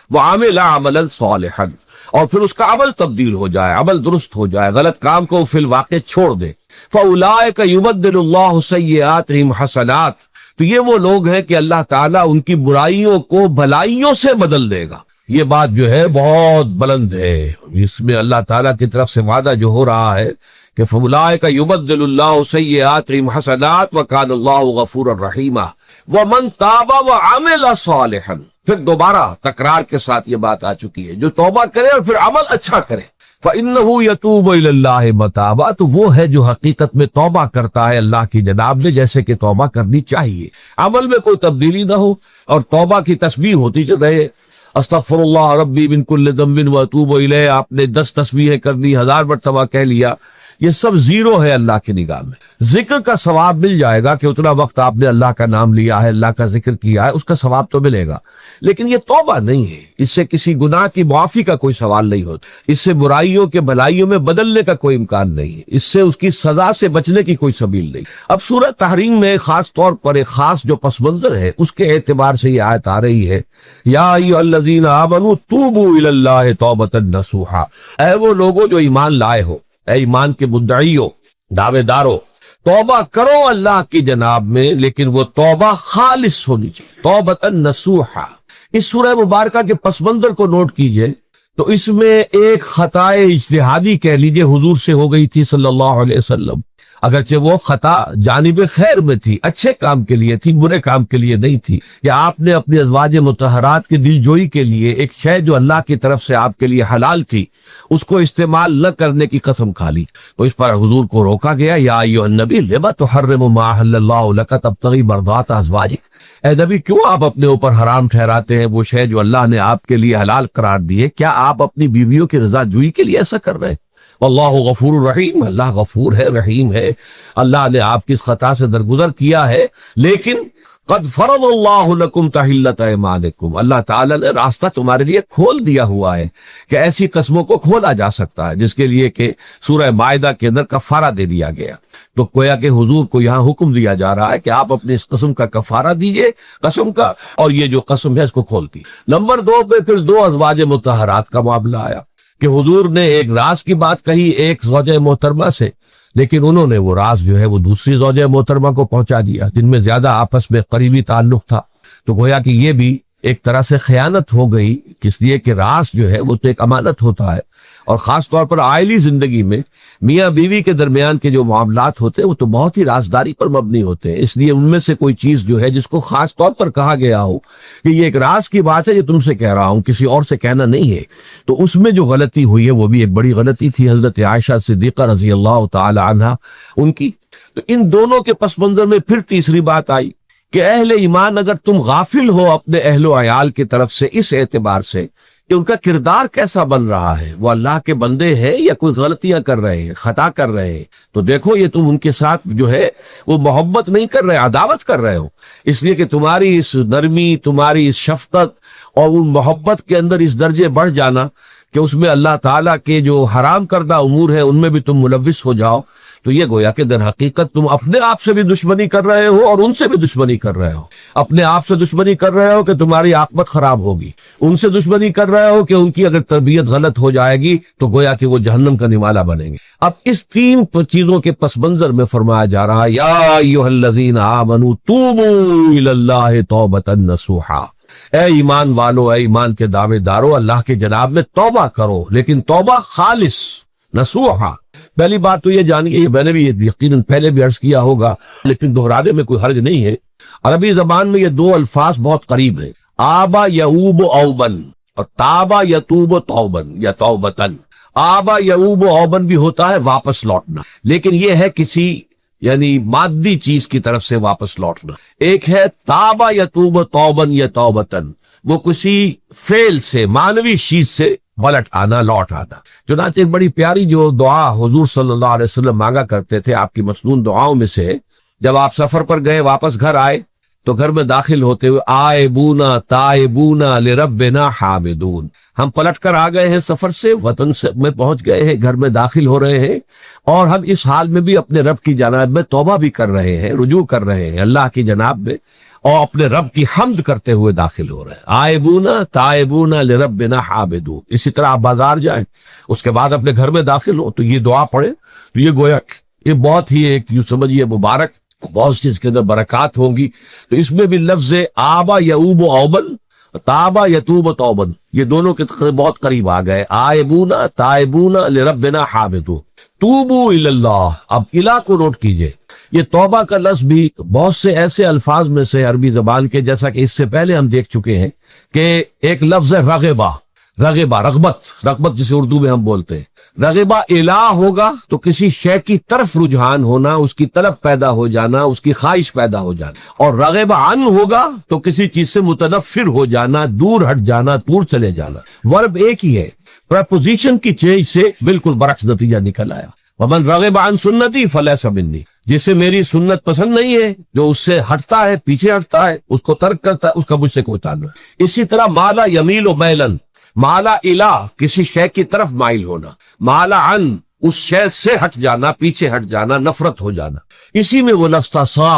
وعمل عملا صالحا، اور پھر اس کا عمل تبدیل ہو جائے، عمل درست ہو جائے، غلط کام کو فی الواقع چھوڑ دے، فاولئک یبدل اللہ سیئاتہم حسنات، تو یہ وہ لوگ ہیں کہ اللہ تعالیٰ ان کی برائیوں کو بھلائیوں سے بدل دے گا۔ یہ بات جو ہے بہت بلند ہے، اس میں اللہ تعالیٰ کی طرف سے وعدہ جو ہو رہا ہے کہ فَأُولَٰئِکَ يُبَدِّلُ اللَّهُ سَیِّئَاتِهِمْ حَسَنَاتٍ وَكَانَ اللَّهُ غَفُورًا رَحِیمًا وَمَن تَابَ وَعَمِلَ صَالِحًا، پھر دوبارہ تکرار کے ساتھ یہ بات آ چکی ہے، جو توبہ کرے اور پھر عمل اچھا کرے، فَإِنَّهُ يَتُوبُ إِلَى اللَّهِ مَتَابًا، تو وہ ہے جو حقیقت میں توبہ کرتا ہے اللہ کی جناب میں، جیسے کہ توبہ کرنی چاہیے، عمل میں کوئی تبدیلی نہ ہو اور توبہ کی تسبیح ہوتی رہے، استغفر اللہ ربی من کل ذنب واتوب الیہ، آپ نے 10 تسبیحیں کر لی، 1000 مرتبہ کہہ لیا، یہ سب زیرو ہے اللہ کی نگاہ میں۔ ذکر کا ثواب مل جائے گا کہ اتنا وقت آپ نے اللہ کا نام لیا ہے، اللہ کا ذکر کیا ہے، اس کا ثواب تو ملے گا، لیکن یہ توبہ نہیں ہے، اس سے کسی گناہ کی معافی کا کوئی سوال نہیں ہوتا، اس سے برائیوں کے بھلائیوں میں بدلنے کا کوئی امکان نہیں ہے، اس سے اس کی سزا سے بچنے کی کوئی سبیل نہیں۔ اب سورہ تحریم میں خاص طور پر ایک خاص جو پس منظر ہے اس کے اعتبار سے یہ آیت آ رہی ہے، یا ایھا الذین آمنوا توبوا الی اللہ توبۃ نصوحا، اے وہ لوگوں جو ایمان لائے ہو، اے ایمان کے مدعیوں، دعوے داروں، توبہ کرو اللہ کی جناب میں، لیکن وہ توبہ خالص ہونی چاہیے، توبۃ نصوحا۔ اس سورہ مبارکہ کے پس منظر کو نوٹ کیجئے تو اس میں ایک خطا اجتہادی کہہ لیجئے حضور سے ہو گئی تھی صلی اللہ علیہ وسلم، اگرچہ وہ خطا جانب خیر میں تھی، اچھے کام کے لیے تھی، برے کام کے لیے نہیں تھی، کہ آپ نے اپنی ازواج مطہرات کی دل جوئی کے لیے ایک شے جو اللہ کی طرف سے آپ کے لیے حلال تھی اس کو استعمال نہ کرنے کی قسم کھا لی، تو اس پر حضور کو روکا گیا، یا ایھا النبی لما تحرم ما احل اللہ لک تبتغی مرضات ازواجک، اے نبی کیوں آپ اپنے اوپر حرام ٹھہراتے ہیں وہ شے جو اللہ نے آپ کے لیے حلال قرار دی ہے؟ کیا آپ اپنی بیویوں کی رضا جوئی کے لیے ایسا کر رہے ہیں؟ واللہ غفور الرحیم، اللہ غفور ہے، رحیم ہے، اللہ نے آپ کی اس خطا سے درگزر کیا ہے، لیکن قد فرض اللہ لکم تحلۃ ایمانکم، اللہ تعالیٰ نے راستہ تمہارے لیے کھول دیا ہوا ہے کہ ایسی قسموں کو کھولا جا سکتا ہے جس کے لیے کہ سورہ مائدہ کے اندر کفارہ دے دیا گیا۔ تو گویا کہ حضور کو یہاں حکم دیا جا رہا ہے کہ آپ اپنے اس قسم کا کفارہ دیجئے، قسم کا، اور یہ جو قسم ہے اس کو کھول دی۔ نمبر 2 پہ پھر 2 ازواج مطہرات کا معاملہ آیا کہ حضور نے ایک راز کی بات کہی ایک زوجہ محترمہ سے، لیکن انہوں نے وہ راز جو ہے وہ دوسری زوجہ محترمہ کو پہنچا دیا جن میں زیادہ آپس میں قریبی تعلق تھا۔ تو گویا کہ یہ بھی ایک طرح سے خیانت ہو گئی، اس لیے کہ راز جو ہے وہ تو ایک امانت ہوتا ہے، اور خاص طور پر عائلی زندگی میں میاں بیوی کے درمیان کے جو معاملات ہوتے ہیں وہ تو بہت ہی رازداری پر مبنی ہوتے ہیں، اس لیے ان میں سے کوئی چیز جو ہے جس کو خاص طور پر کہا گیا ہو کہ یہ ایک راز کی بات ہے، یہ تم سے کہہ رہا ہوں، کسی اور سے کہنا نہیں ہے، تو اس میں جو غلطی ہوئی ہے وہ بھی ایک بڑی غلطی تھی حضرت عائشہ صدیقہ رضی اللہ تعالی عنہا ان کی۔ تو ان دونوں کے پس منظر میں پھر تیسری بات آئی کہ اہل ایمان اگر تم غافل ہو اپنے اہل و عیال کی طرف سے اس اعتبار سے کہ ان کا کردار کیسا بن رہا ہے، وہ اللہ کے بندے ہیں یا کوئی غلطیاں کر رہے ہیں، خطا کر رہے ہیں، تو دیکھو یہ تم ان کے ساتھ جو ہے وہ محبت نہیں کر رہے، عداوت کر رہے ہو، اس لیے کہ تمہاری اس نرمی، تمہاری اس شفقت اور ان محبت کے اندر اس درجے بڑھ جانا کہ اس میں اللہ تعالیٰ کے جو حرام کردہ امور ہیں ان میں بھی تم ملوث ہو جاؤ، تو یہ گویا کہ در حقیقت تم اپنے آپ سے بھی دشمنی کر رہے ہو اور ان سے بھی دشمنی کر رہے ہو۔ اپنے آپ سے دشمنی کر رہے ہو کہ تمہاری عاقبت خراب ہوگی، ان سے دشمنی کر رہے ہو کہ ان کی اگر تربیت غلط ہو جائے گی تو گویا کہ وہ جہنم کا نمالہ بنیں گے۔ اب اس 3 چیزوں کے پس منظر میں فرمایا جا رہا ہے یا ایھا الذین آمنوا توبوا الی اللہ توبۃ نصوحا، اے ایمان والو، اے ایمان کے دعوے دارو، اللہ کے جناب میں توبہ کرو، لیکن توبہ خالص نصوحا۔ پہلی بات تو یہ جانیے، میں نے بھی یقیناً پہلے بھی عرض کیا ہوگا لیکن دہرانے میں کوئی حرج نہیں ہے، عربی زبان میں یہ 2 الفاظ بہت قریب ہیں، آبا یعوب اوبن اور تابا یتوب توبن یا توبتن۔ آبا یعوب اوبن بھی ہوتا ہے واپس لوٹنا، لیکن یہ ہے کسی یعنی مادی چیز کی طرف سے واپس لوٹنا۔ ایک ہے تابا یتوب توبن یا توبتن، وہ کسی فعل سے، معنوی چیز سے پلٹ آنا، لوٹ آنا۔ چنانچہ ایک بڑی پیاری جو دعا حضور صلی اللہ علیہ وسلم مانگا کرتے تھے، آپ کی مسنون دعاؤں میں سے، جب آپ سفر پر گئے واپس گھر آئے تو گھر میں داخل ہوتے ہوئے آئبونا تائبونا لربنا حامدون، ہم پلٹ کر آ گئے ہیں سفر سے، وطن سے میں پہنچ گئے ہیں، گھر میں داخل ہو رہے ہیں، اور ہم اس حال میں بھی اپنے رب کی جناب میں توبہ بھی کر رہے ہیں، رجوع کر رہے ہیں اللہ کی جناب میں، اور اپنے رب کی حمد کرتے ہوئے داخل ہو رہے ہیں۔ آئبونا تائبونا لربنا حامدون۔ اسی طرح آپ بازار جائیں، اس کے بعد اپنے گھر میں داخل ہو تو یہ دعا پڑھیں، تو یہ گویا یہ بہت ہی ایک یوں سمجھیے مبارک، بہت سی اس کے اندر برکات ہوں گی۔ تو اس میں بھی لفظ آبا یعوب اوبن، تابا یتوب توبن، یہ دونوں کے بہت قریب آ گئے، آئبونا تائبونا لربنا حامدون، توبو الی اللہ۔ اب الہ کو نوٹ کیجئے، یہ توبہ کا لفظ بھی بہت سے ایسے الفاظ میں سے عربی زبان کے، جیسا کہ اس سے پہلے ہم دیکھ چکے ہیں کہ ایک لفظ ہے رغبہ، رغبہ رغبت جسے اردو میں ہم بولتے ہیں، رغبہ الہ ہوگا تو کسی شے کی طرف رجحان ہونا، اس کی طلب پیدا ہو جانا، اس کی خواہش پیدا ہو جانا، اور رغبہ عن ہوگا تو کسی چیز سے متنفر ہو جانا، دور ہٹ جانا، دور چلے جانا۔ ورب ایک ہی ہے، پریپوزیشن کی چینج سے بالکل برعکس نتیجہ نکل آیا۔ ومن رغب عن سنتی فلیس منی، جسے میری سنت پسند نہیں ہے، جو اس سے ہٹتا ہے، پیچھے ہٹتا ہے، اس کو ترک کرتا ہے، اس کا مجھ سے کوئی تعلق ہے۔ اسی طرح مالا یمیل و میلن، مالا الہ کسی شے کی طرف مائل ہونا، مالا عن اس شے سے ہٹ جانا، پیچھے ہٹ جانا، نفرت ہو جانا۔ اسی میں وہ لفظ تھا سا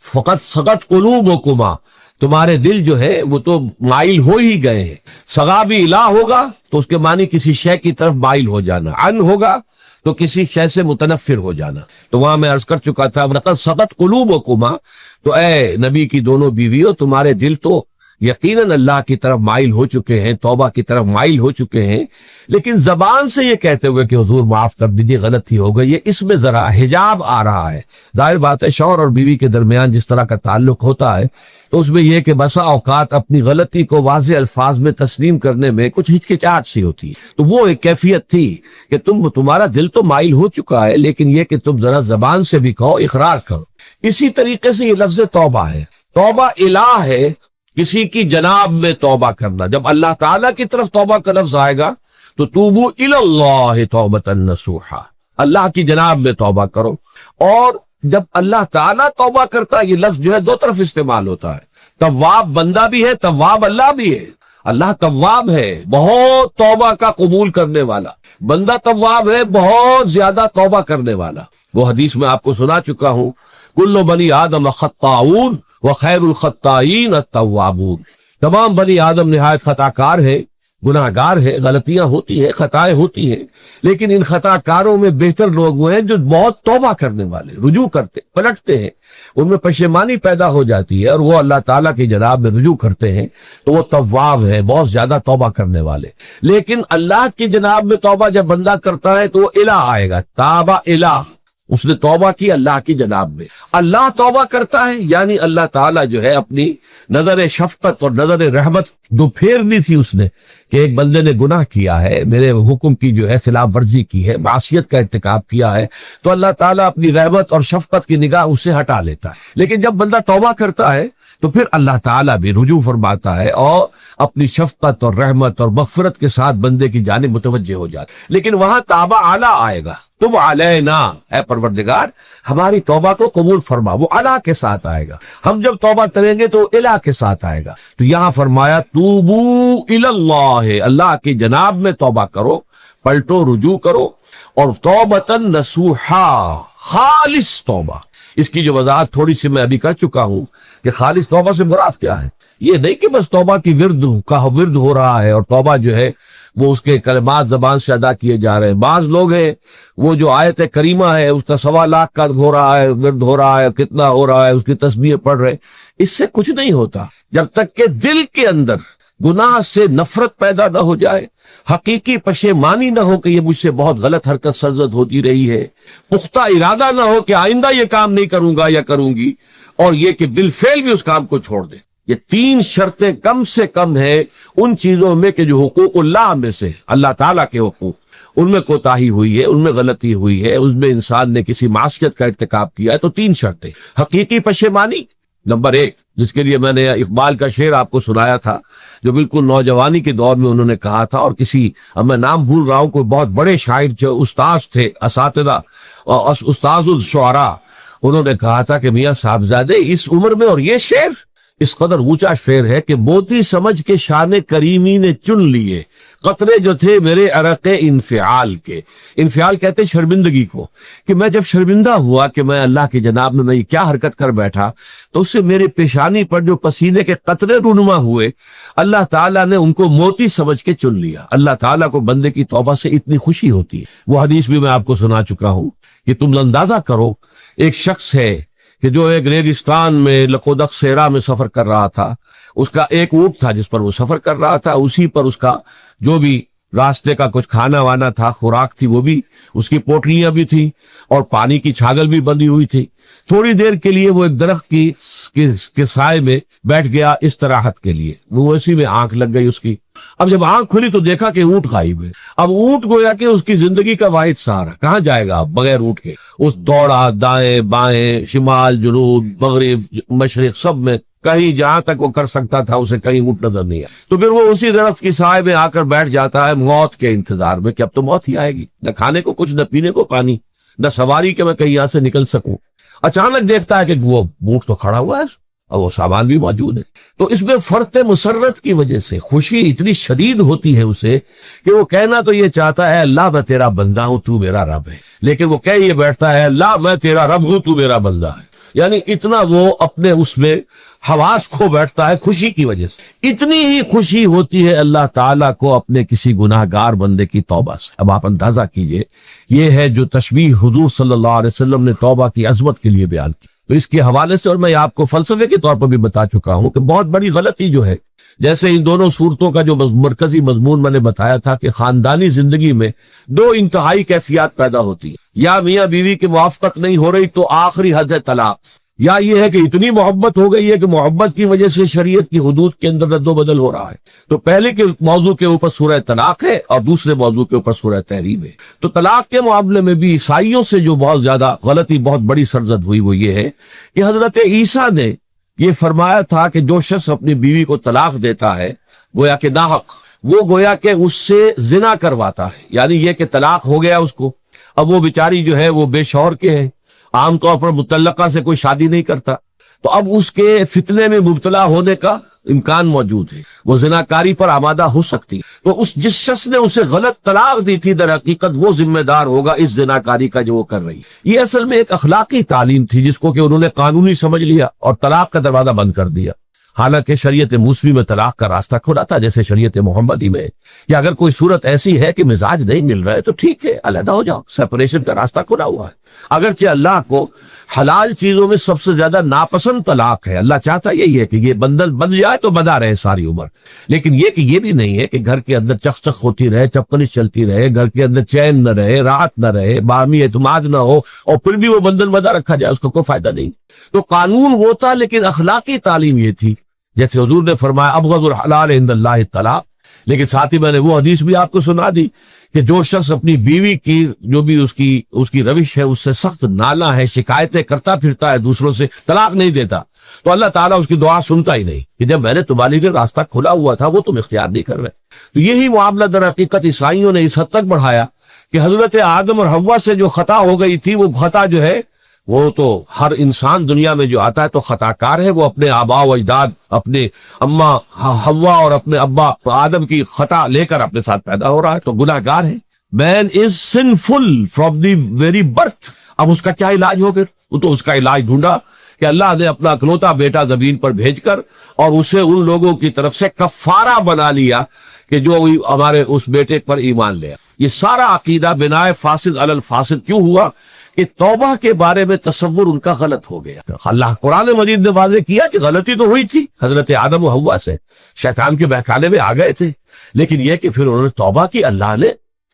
فقط سقط قلوبکما، تمہارے دل جو ہے وہ تو مائل ہو ہی گئے ہیں۔ سغا بھی الہ ہوگا تو اس کے معنی کسی شے کی طرف مائل ہو جانا، عن ہوگا تو کسی شے سے متنفر ہو جانا۔ تو وہاں میں عرض کر چکا تھا لقد سقط قلوبکما، تو اے نبی کی دونوں بیویوں، تمہارے دل تو یقیناً اللہ کی طرف مائل ہو چکے ہیں، توبہ کی طرف مائل ہو چکے ہیں، لیکن زبان سے یہ کہتے ہوئے کہ حضور معاف کر دیجیے، غلطی ہو گئی، یہ اس میں ذرا حجاب آ رہا ہے۔ ظاہر بات ہے شوہر اور بیوی کے درمیان جس طرح کا تعلق ہوتا ہے تو اس میں یہ کہ بسا اوقات اپنی غلطی کو واضح الفاظ میں تسلیم کرنے میں کچھ ہچکچاہٹ سی ہوتی ہے، تو وہ ایک کیفیت تھی کہ تمہارا دل تو مائل ہو چکا ہے، لیکن یہ کہ تم ذرا زبان سے بھی کہو، اقرار کرو۔ اسی طریقے سے یہ لفظ توبہ ہے توبہ الہ ہے کسی کی جناب میں توبہ کرنا. جب اللہ تعالیٰ کی طرف توبہ کا لفظ آئے گا تو توبو الی اللہ توبۃ نصوحا، اللہ کی جناب میں توبہ کرو. اور جب اللہ تعالیٰ توبہ کرتا ہے، یہ لفظ جو ہے دو طرف استعمال ہوتا ہے. تواب بندہ بھی ہے، تواب اللہ بھی ہے. اللہ تواب ہے، بہت توبہ کا قبول کرنے والا. بندہ تواب ہے، بہت زیادہ توبہ کرنے والا. وہ حدیث میں آپ کو سنا چکا ہوں، کل بنی آدم خطاؤن وخیر الخطائین التوابون. تمام بنی آدم نہایت خطا کار ہے، گناہ گار ہے، غلطیاں ہوتی ہیں، خطائیں ہوتی ہیں، لیکن ان خطا کاروں میں بہتر لوگ وہ ہیں جو بہت توبہ کرنے والے، رجوع کرتے، پلٹتے ہیں، ان میں پشیمانی پیدا ہو جاتی ہے اور وہ اللہ تعالیٰ کی جناب میں رجوع کرتے ہیں تو وہ تواب ہے، بہت زیادہ توبہ کرنے والے. لیکن اللہ کی جناب میں توبہ جب بندہ کرتا ہے تو وہ الہ آئے گا، تابہ الہ، اس نے توبہ کی اللہ کی جناب میں. اللہ توبہ کرتا ہے یعنی اللہ تعالیٰ جو ہے اپنی نظر شفقت اور نظر رحمت جو پھیرنی تھی اس نے کہ ایک بندے نے گناہ کیا ہے، میرے حکم کی جو ہے خلاف ورزی کی ہے، معصیت کا ارتکاب کیا ہے، تو اللہ تعالیٰ اپنی رحمت اور شفقت کی نگاہ اس سے ہٹا لیتا ہے. لیکن جب بندہ توبہ کرتا ہے تو پھر اللہ تعالیٰ بھی رجوع فرماتا ہے اور اپنی شفقت اور رحمت اور مغفرت کے ساتھ بندے کی جانب متوجہ ہو جاتا ہے. لیکن وہاں تابہ اعلیٰ آئے گا، تب علینا، اے پروردگار ہماری توبہ کو قبول فرما. وہ الہ کے ساتھ آئے گا. ہم جب توبہ کریں گے تو الہ کے ساتھ آئے گا. تو یہاں فرمایا توبو الی اللہ، اللہ کی جناب میں توبہ کرو، پلٹو، رجوع کرو. اور توبۃ نصوحا، خالص توبہ. اس کی جو وضاحت تھوڑی سی میں ابھی کر چکا ہوں کہ خالص توبہ سے مراد کیا ہے. یہ نہیں کہ بس توبہ کی ورد ہو رہا ہے اور توبہ جو ہے وہ اس کے کلمات زبان سے ادا کیے جا رہے ہیں. بعض لوگ ہیں وہ جو آیت کریمہ ہے اس کا 1.25 لاکھ کا ہو رہا ہے، ورد ہو رہا ہے، کتنا ہو رہا ہے، اس کی تسبیح پڑھ رہے. اس سے کچھ نہیں ہوتا جب تک کہ دل کے اندر گناہ سے نفرت پیدا نہ ہو جائے، حقیقی پشیمانی نہ ہو کہ یہ مجھ سے بہت غلط حرکت سرزد ہوتی رہی ہے، پختہ ارادہ نہ ہو کہ آئندہ یہ کام نہیں کروں گا یا کروں گی، اور یہ کہ بالفعل بھی اس کام کو چھوڑ دے. یہ 3 شرطیں کم سے کم ہیں ان چیزوں میں کہ جو حقوق اللہ میں سے، اللہ تعالیٰ کے حقوق، ان میں کوتاہی ہوئی ہے، ان میں غلطی ہوئی ہے، اس میں انسان نے کسی معصیت کا ارتکاب کیا ہے. تو 3 شرطیں. حقیقی پشیمانی نمبر 1، جس کے لیے میں نے اقبال کا شعر آپ کو سنایا تھا جو بالکل نوجوانی کے دور میں انہوں نے کہا تھا. اور کسی، اب میں نام بھول رہا ہوں، کوئی بہت بڑے شاعر جو استاذ تھے، اساتذہ، استاذ الشعراء، انہوں نے کہا تھا کہ میاں صاحبزادے اس عمر میں، اور یہ شعر اس قدر اونچا شعر ہے کہ موتی سمجھ کے شان کریمی نے چن لیے قطرے جو تھے میرے عرق انفعال کے. انفعال کہتے شرمندگی کو، کہ میں جب شرمندہ ہوا کہ میں اللہ کی جناب میں یہ کیا حرکت کر بیٹھا، تو اس سے میرے پیشانی پر جو پسینے کے قطرے رونما ہوئے، اللہ تعالیٰ نے ان کو موتی سمجھ کے چن لیا. اللہ تعالیٰ کو بندے کی توبہ سے اتنی خوشی ہوتی ہے. وہ حدیث بھی میں آپ کو سنا چکا ہوں کہ تم اندازہ کرو، ایک شخص ہے کہ جو ایک ریگستان میں لقودق صحرا میں سفر کر رہا تھا. اس کا ایک اونٹ تھا جس پر وہ سفر کر رہا تھا، اسی پر اس کا جو بھی راستے کا کچھ کھانا وانا تھا، خوراک تھی، وہ بھی اس کی پوٹلیاں بھی تھی اور پانی کی چھاگل بھی بندھی ہوئی تھی. تھوڑی دیر کے لیے وہ ایک درخت کے سائے میں بیٹھ گیا استراحت کے لیے. وہ اسی میں آنکھ لگ گئی اس کی. اب جب آنکھ کھلی تو دیکھا کہ اونٹ غائب ہے. اب اونٹ گویا کہ اس کی زندگی کا واحد سہارا، کہاں جائے گا بغیر اونٹ کے. اس دوڑا دائیں بائیں، شمال جنوب مغرب مشرق، سب میں کہیں جہاں تک وہ کر سکتا تھا اسے کہیں اونٹ نظر نہیں آیا. تو پھر وہ اسی درخت کی سائے میں آ کر بیٹھ جاتا ہے موت کے انتظار میں کہ اب تو موت ہی آئے گی، نہ کھانے کو کچھ، نہ پینے کو پانی، نہ سواری کہ میں کہیں یہاں سے نکل سکوں. اچانک دیکھتا ہے کہ وہ اونٹ تو کھڑا ہوا ہے اور وہ سامان بھی موجود ہے. تو اس میں فرط مسرت کی وجہ سے خوشی اتنی شدید ہوتی ہے اسے کہ وہ کہنا تو یہ چاہتا ہے اللہ میں تیرا بندہ ہوں، تو میرا رب ہے، لیکن وہ کہہ یہ بیٹھتا ہے اللہ میں تیرا رب ہوں، تو میرا بندہ ہے. یعنی اتنا وہ اپنے اس میں حواس کھو بیٹھتا ہے خوشی کی وجہ سے. اتنی ہی خوشی ہوتی ہے اللہ تعالیٰ کو اپنے کسی گناہ گار بندے کی توبہ سے. اب آپ اندازہ کیجئے، یہ ہے جو تشبیہ حضور صلی اللہ علیہ وسلم نے توبہ کی عظمت کے لیے بیان کی. تو اس کے حوالے سے، اور میں آپ کو فلسفے کے طور پر بھی بتا چکا ہوں کہ بہت بڑی غلطی جو ہے، جیسے ان دونوں صورتوں کا جو مرکزی مضمون میں نے بتایا تھا کہ خاندانی زندگی میں 2 انتہائی کیفیات پیدا ہوتی ہیں. یا میاں بیوی کی موافقت نہیں ہو رہی تو آخری حد ہے طلاق، یا یہ ہے کہ اتنی محبت ہو گئی ہے کہ محبت کی وجہ سے شریعت کی حدود کے اندر رد و بدل ہو رہا ہے. تو پہلے کے موضوع کے اوپر سورہ طلاق ہے اور دوسرے موضوع کے اوپر سورہ تحریم ہے. تو طلاق کے معاملے میں بھی عیسائیوں سے جو بہت زیادہ غلطی، بہت بڑی سرزد ہوئی، وہ یہ ہے کہ حضرت عیسیٰ نے یہ فرمایا تھا کہ جو شخص اپنی بیوی کو طلاق دیتا ہے گویا کہ ناحق، وہ گویا کہ اس سے زنا کرواتا ہے، یعنی یہ کہ طلاق ہو گیا اس کو، اب وہ بیچاری جو ہے وہ بے شوہر کے ہے، عام طور پر مطلقہ سے کوئی شادی نہیں کرتا، تو اب اس کے فتنے میں مبتلا ہونے کا امکان موجود ہے، وہ زناکاری پر آمادہ ہو سکتی ہے، تو اس جس شخص نے اسے غلط طلاق دی تھی در حقیقت وہ ذمہ دار ہوگا اس زناکاری کا جو وہ کر رہی ہے۔ یہ اصل میں ایک اخلاقی تعلیم تھی جس کو کہ انہوں نے قانونی سمجھ لیا اور طلاق کا دروازہ بند کر دیا، حالانکہ شریعت موسوی میں طلاق کا راستہ کھلا تھا جیسے شریعت محمدی میں، یا اگر کوئی صورت ایسی ہے کہ مزاج نہیں مل رہا ہے تو ٹھیک ہے، علیحدہ ہو جاؤ، سیپریشن کا راستہ کھلا ہوا ہے۔ اگرچہ اللہ کو حلال چیزوں میں سب سے زیادہ ناپسند طلاق ہے، اللہ چاہتا یہی ہے کہ یہ بندل بن جائے تو بندہ رہے ساری عمر، لیکن یہ کہ یہ بھی نہیں ہے کہ گھر کے اندر چخ چخ ہوتی رہے، چپکنش چلتی رہے، گھر کے اندر چین نہ رہے، راحت نہ رہے، باہمی اعتماد نہ ہو اور پھر بھی وہ بندل بندہ رکھا جائے، اس کو کوئی فائدہ نہیں۔ تو قانون وہ تھا لیکن اخلاقی تعلیم یہ تھی، جیسے حضور نے فرمایا ابغض الحلال عند اللہ الطلاق، لیکن ساتھ ہی میں نے وہ حدیث بھی آپ کو سنا دی کہ جو شخص اپنی بیوی کی جو بھی اس کی روش ہے اس سے سخت نالاں ہے، شکایتیں کرتا پھرتا ہے دوسروں سے، طلاق نہیں دیتا، تو اللہ تعالیٰ اس کی دعا سنتا ہی نہیں کہ جب میں نے تمہارے لیے راستہ کھلا ہوا تھا وہ تم اختیار نہیں کر رہے۔ تو یہی معاملہ در حقیقت عیسائیوں نے اس حد تک بڑھایا کہ حضرت آدم اور حوا سے جو خطا ہو گئی تھی وہ خطا جو ہے وہ تو ہر انسان دنیا میں جو آتا ہے تو خطا کار ہے، وہ اپنے آباء و اجداد، اپنے اماں حوا اور اپنے ابا آدم کی خطا لے کر اپنے ساتھ پیدا ہو رہا ہے، تو گناہ گار ہے۔ Man is sinful from the very birth. اب اس کا کیا علاج ہو پھر؟ وہ تو اس کا علاج ڈھونڈا کہ اللہ نے اپنا اکلوتا بیٹا زمین پر بھیج کر اور اسے ان لوگوں کی طرف سے کفارہ بنا لیا کہ جو ہمارے اس بیٹے پر ایمان لیا۔ یہ سارا عقیدہ بناء فاسد علی الفاسد کیوں ہوا؟ کہ توبہ کے بارے میں تصور ان کا غلط ہو گیا۔ اللہ قرآن مجید نے واضح کیا کہ غلطی تو ہوئی تھی حضرت آدم و حوا سے، شیطان کے بہکانے میں آ گئے تھے، لیکن یہ کہ پھر انہوں نے توبہ کی، اللہ نے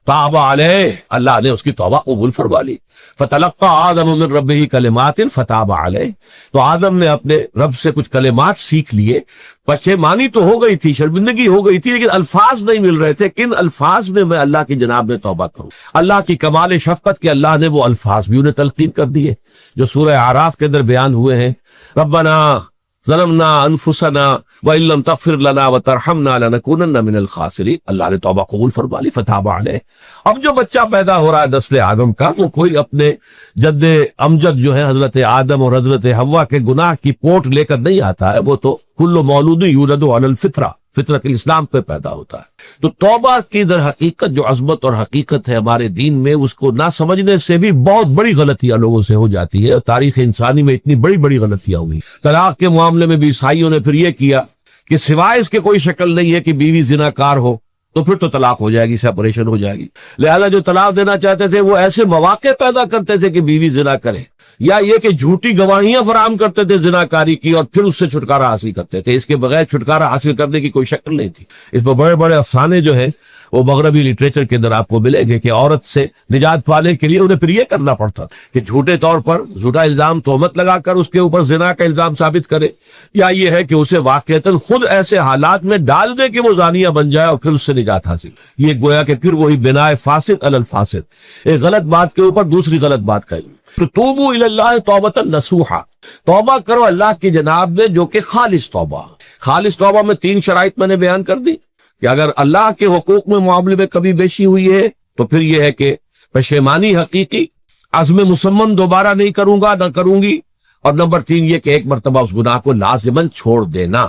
تاب علیہ، اللہ نے اس کی توبہ قبول فرما لی۔ فتلقى آدم من ربہ کلمات فتاب علیہ، تو آدم نے اپنے رب سے کچھ کلمات سیکھ لیے، پشیمانی تو ہو گئی تھی، شرمندگی ہو گئی تھی، لیکن الفاظ نہیں مل رہے تھے، کن الفاظ میں اللہ کی جناب میں توبہ کروں۔ اللہ کی کمال شفقت کے اللہ نے وہ الفاظ بھی انہیں تلقین کر دیے جو سورہ اعراف کے اندر بیان ہوئے ہیں، ربنا ظلمنا انفسنا وان لم تغفر لنا وترحمنا لنکونن من الخاسرین، اللہ نے توبہ قبول فرما لی، فتاب علیہ۔ اب جو بچہ پیدا ہو رہا ہے نسل آدم کا، وہ کوئی اپنے جد امجد جو ہے حضرت آدم اور حضرت حوا کے گناہ کی پوٹ لے کر نہیں آتا ہے، وہ تو کل مولود یولد علی الفطرہ، فطرت الاسلام پہ پیدا ہوتا ہے۔ تو توبہ کی در حقیقت جو عظمت اور حقیقت ہے ہمارے دین میں، اس کو نہ سمجھنے سے بھی بہت بڑی غلطیاں لوگوں سے ہو جاتی ہے، اور تاریخ انسانی میں اتنی بڑی بڑی غلطیاں ہوئی۔ طلاق کے معاملے میں بھی عیسائیوں نے پھر یہ کیا کہ سوائے اس کے کوئی شکل نہیں ہے کہ بیوی زنا کار ہو تو پھر تو طلاق ہو جائے گی، سیپریشن ہو جائے گی، لہذا جو طلاق دینا چاہتے تھے وہ ایسے مواقع پیدا کرتے تھے کہ بیوی زنا کرے، یا یہ کہ جھوٹی گواہیاں فراہم کرتے تھے زناکاری کی اور پھر اس سے چھٹکارا حاصل کرتے تھے۔ اس کے بغیر چھٹکارا حاصل کرنے کی کوئی شکل نہیں تھی۔ اس میں بڑے بڑے افسانے جو ہیں وہ مغربی لٹریچر کے اندر آپ کو ملیں گے کہ عورت سے نجات پانے کے لیے انہیں پھر یہ کرنا پڑتا کہ جھوٹے طور پر جھوٹا الزام تہمت لگا کر اس کے اوپر زنا کا الزام ثابت کرے، یا یہ ہے کہ اسے واقعتاً خود ایسے حالات میں ڈال دے کہ وہ زانیہ بن جائے اور پھر اس سے نجات حاصل۔ یہ گویا کہ پھر وہی بنائے فاسد علی الفاسد، ایک غلط بات کے اوپر دوسری غلط بات کہی۔ تو توبوا الی اللہ توبۃ نصوحا، توبہ کرو اللہ کی جناب میں جو کہ خالص توبہ۔ خالص توبہ میں 3 شرائط میں نے بیان کر دی کہ اگر اللہ کے حقوق میں معاملے میں کبھی بیشی ہوئی ہے تو پھر یہ ہے کہ پشیمانی حقیقی، عزم مصمم دوبارہ نہیں کروں گا نہ کروں گی، اور نمبر 3 یہ کہ ایک مرتبہ اس گناہ کو لازماً چھوڑ دینا۔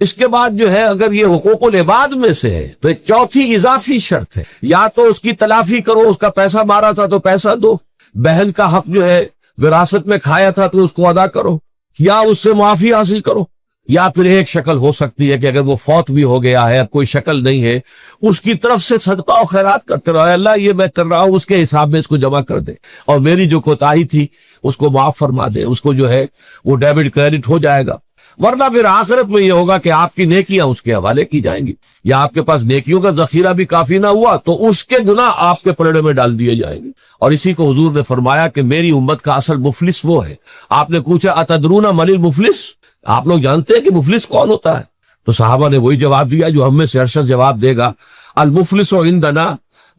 اس کے بعد جو ہے اگر یہ حقوق العباد میں سے ہے تو ایک چوتھی اضافی شرط ہے، یا تو اس کی تلافی کرو، اس کا پیسہ مارا تھا تو پیسہ دو، بہن کا حق جو ہے وراثت میں کھایا تھا تو اس کو ادا کرو، یا اس سے معافی حاصل کرو، یا پھر ایک شکل ہو سکتی ہے کہ اگر وہ فوت بھی ہو گیا ہے، اب کوئی شکل نہیں ہے، اس کی طرف سے صدقہ و خیرات کرتے رہو، اللہ یہ میں کر رہا ہوں اس کے حساب میں اس کو جمع کر دے، اور میری جو کوتاہی تھی اس کو معاف فرما دے، اس کو جو ہے وہ ڈیبٹ کریڈٹ ہو جائے گا۔ ورنہ پھر آخرت میں یہ ہوگا کہ آپ کی نیکیاں اس کے حوالے کی جائیں گی، یا آپ کے پاس نیکیوں کا ذخیرہ بھی کافی نہ ہوا تو اس کے گناہ آپ کے پلڑے میں ڈال دیے جائیں گے۔ اور اسی کو حضور نے فرمایا کہ میری امت کا اصل مفلس وہ ہے۔ آپ نے پوچھا اتدرون من المفلس، آپ لوگ جانتے ہیں کہ مفلس کون ہوتا ہے؟ تو صحابہ نے وہی جواب دیا جو ہم میں سے ارشد جواب دے گا، المفلس عندنا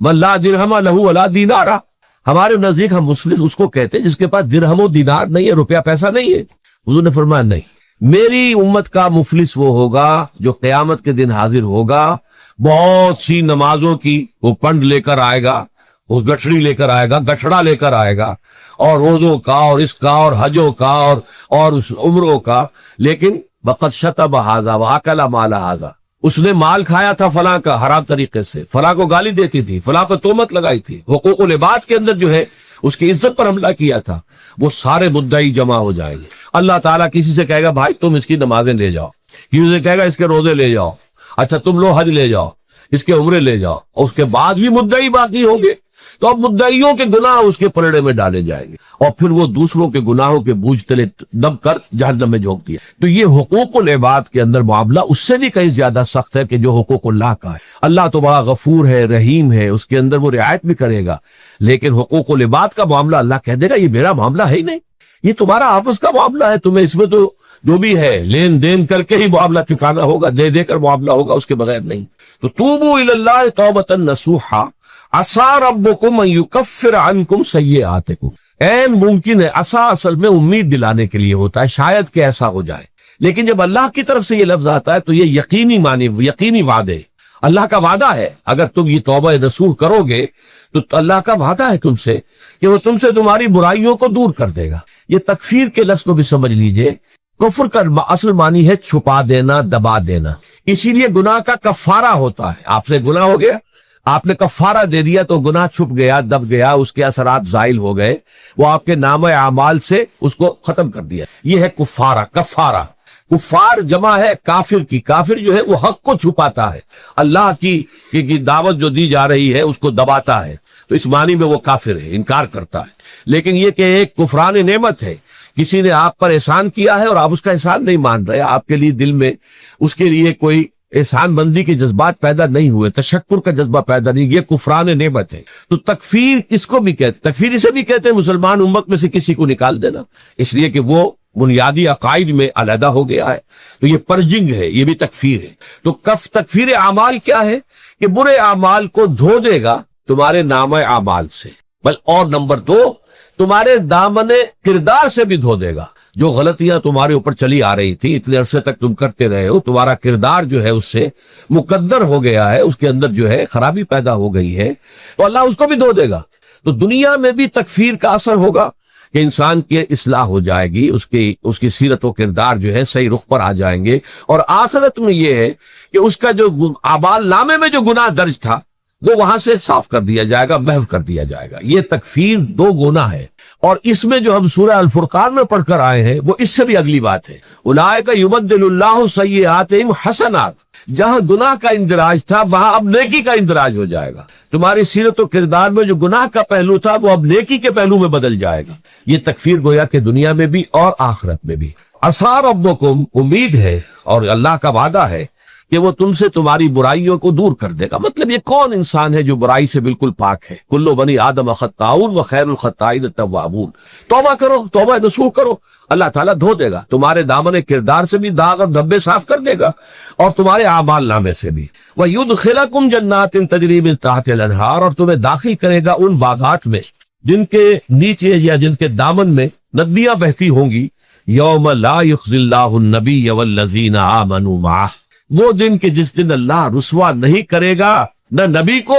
من لا درہم لہ ولا دینار، ہمارے نزدیک ہم مفلس اس کو کہتے ہیں جس کے پاس درہم و دینار نہیں ہے، روپیہ پیسہ نہیں ہے۔ حضور نے فرمایا نہیں، میری امت کا مفلس وہ ہوگا جو قیامت کے دن حاضر ہوگا، بہت سی نمازوں کی وہ پنڈ لے کر آئے گا، وہ گٹھڑی لے کر آئے گا، گٹھڑا لے کر آئے گا، اور روزوں کا اور اس کا اور حجوں کا اور اس عمروں کا، لیکن وقت شتم ھذا واکل مال ھذا، اس نے مال کھایا تھا فلاں کا حرام طریقے سے، فلاں کو گالی دیتی تھی، فلاں کو تہمت لگائی تھی، حقوق العباد کے اندر جو ہے اس کی عزت پر حملہ کیا تھا، وہ سارے مدعی جمع ہو جائیں گے۔ اللہ تعالیٰ کسی سے کہے گا بھائی تم اس کی نمازیں لے جاؤ، کسی سے کہے گا اس کے روزے لے جاؤ، اچھا تم لو حج لے جاؤ، اس کے عمرے لے جاؤ، اور اس کے بعد بھی مدعی باقی ہوں گے، تو اب مدعیوں کے گناہ اس کے پلڑے میں ڈالے جائیں گے، اور پھر وہ دوسروں کے گناہوں کے بوجھ تلے دب کر جہنم میں جھونک دیا۔ تو یہ حقوق العباد کے اندر معاملہ اس سے بھی کہیں زیادہ سخت ہے کہ جو حقوق اللہ کا ہے۔ اللہ تو بڑا غفور ہے، رحیم ہے، اس کے اندر وہ رعایت بھی کرے گا، لیکن حقوق العباد کا معاملہ اللہ کہہ دے گا یہ میرا معاملہ ہے ہی نہیں، یہ تمہارا آپس کا معاملہ ہے، تمہیں اس میں تو جو بھی ہے لین دین کر کے ہی معاملہ چکانا ہوگا، دے دے کر معاملہ ہوگا، اس کے بغیر نہیں۔ تو توبوا الی اللہ توبۃ نصوحا عسیٰ ربکم ان یکفر عنکم سیئاتکم، این ممکن ہے، عسیٰ اصل میں امید دلانے کے لیے ہوتا ہے، شاید کہ ایسا ہو جائے، لیکن جب اللہ کی طرف سے یہ لفظ آتا ہے تو یہ یقینی معنی، یقینی وعدے، اللہ کا وعدہ ہے، اگر تم یہ توبہ نصوح کرو گے تو اللہ کا وعدہ ہے تم سے کہ وہ تم سے تمہاری برائیوں کو دور کر دے گا۔ یہ تکفیر کے لفظ کو بھی سمجھ لیجئے، کفر کا اصل معنی ہے چھپا دینا، دبا دینا، اسی لیے گناہ کا کفارہ ہوتا ہے۔ آپ سے گناہ ہو گیا، آپ نے کفارہ دے دیا تو گناہ چھپ گیا، دب گیا، اس کے اثرات زائل ہو گئے، وہ آپ کے نام اعمال سے اس کو ختم کر دیا، یہ ہے کفارہ، کفارہ۔ کفار جمع ہے کافر کی، کافر جو ہے وہ حق کو چھپاتا ہے، اللہ کی دعوت جو دی جا رہی ہے اس کو دباتا ہے، تو اس معنی میں وہ کافر ہے، انکار کرتا ہے۔ لیکن یہ کہ ایک کفران نعمت ہے، کسی نے آپ پر احسان کیا ہے اور آپ اس کا احسان نہیں مان رہے، آپ کے لیے دل میں اس کے لیے کوئی احسان بندی کے جذبات پیدا نہیں ہوئے، تشکر کا جذبہ پیدا نہیں، یہ کفران نعمت ہے۔ تو تکفیر کس کو بھی کہتے، تکفیر اسے بھی کہتے ہیں مسلمان امت میں سے کسی کو نکال دینا، اس لیے کہ وہ بنیادی عقائد میں علیحدہ ہو گیا ہے، تو یہ پرجنگ ہے، یہ بھی تکفیر ہے۔ تو تکفیر اعمال کیا ہے کہ برے اعمال کو دھو دے گا تمہارے نام اعمال سے، بل اور نمبر 2 تمہارے دامن کردار سے بھی دھو دے گا، جو غلطیاں تمہارے اوپر چلی آ رہی تھی، اتنے عرصے تک تم کرتے رہے ہو، تمہارا کردار جو ہے اس سے مقدر ہو گیا ہے، اس کے اندر جو ہے خرابی پیدا ہو گئی ہے، تو اللہ اس کو بھی دھو دے گا۔ تو دنیا میں بھی تکفیر کا اثر ہوگا کہ انسان کی اصلاح ہو جائے گی، اس کی سیرت و کردار جو ہے صحیح رخ پر آ جائیں گے، اور آخرت میں یہ ہے کہ اس کا جو اعمال نامے میں جو گناہ درج تھا وہ وہاں سے صاف کر دیا جائے گا، محو کر دیا جائے گا۔ یہ تکفیر 2 گنا ہے، اور اس میں جو ہم سورہ الفرقان میں پڑھ کر آئے ہیں وہ اس سے بھی اگلی بات ہے، اولئک یبدل اللہ سیئاتہم حسنات، جہاں گناہ کا اندراج تھا وہاں اب نیکی کا اندراج ہو جائے گا، تمہاری سیرت و کردار میں جو گناہ کا پہلو تھا وہ اب نیکی کے پہلو میں بدل جائے گا۔ یہ تکفیر گویا کہ دنیا میں بھی اور آخرت میں بھی۔ عسیٰ ربکم، امید ہے اور اللہ کا وعدہ ہے کہ وہ تم سے تمہاری برائیوں کو دور کر دے گا۔ مطلب یہ کون انسان ہے جو برائی سے بالکل پاک ہے؟ کل بنی آدم خطاؤن و خیر الخطائین التوابون۔ توبہ کرو، توبہ نصوح کرو، اللہ تعالیٰ دھو دے گا، تمہارے دامن کردار سے بھی داغ اور دھبے صاف کر دے گا، اور تمہارے اعمال نامے سے بھی۔ وَيُدْخِلَكُمْ جَنَّاتٍ تَجْرِي مِن تَحْتِهَا الْأَنْهَارُ، اور تمہیں داخل کرے گا ان باغات میں جن کے نیچے یا جن کے دامن میں ندیاں بہتی ہوں گی۔ یوم لا یخزی اللہ النبی والذین آمنوا معہ، وہ دن کہ جس دن اللہ رسوا نہیں کرے گا نہ نبی کو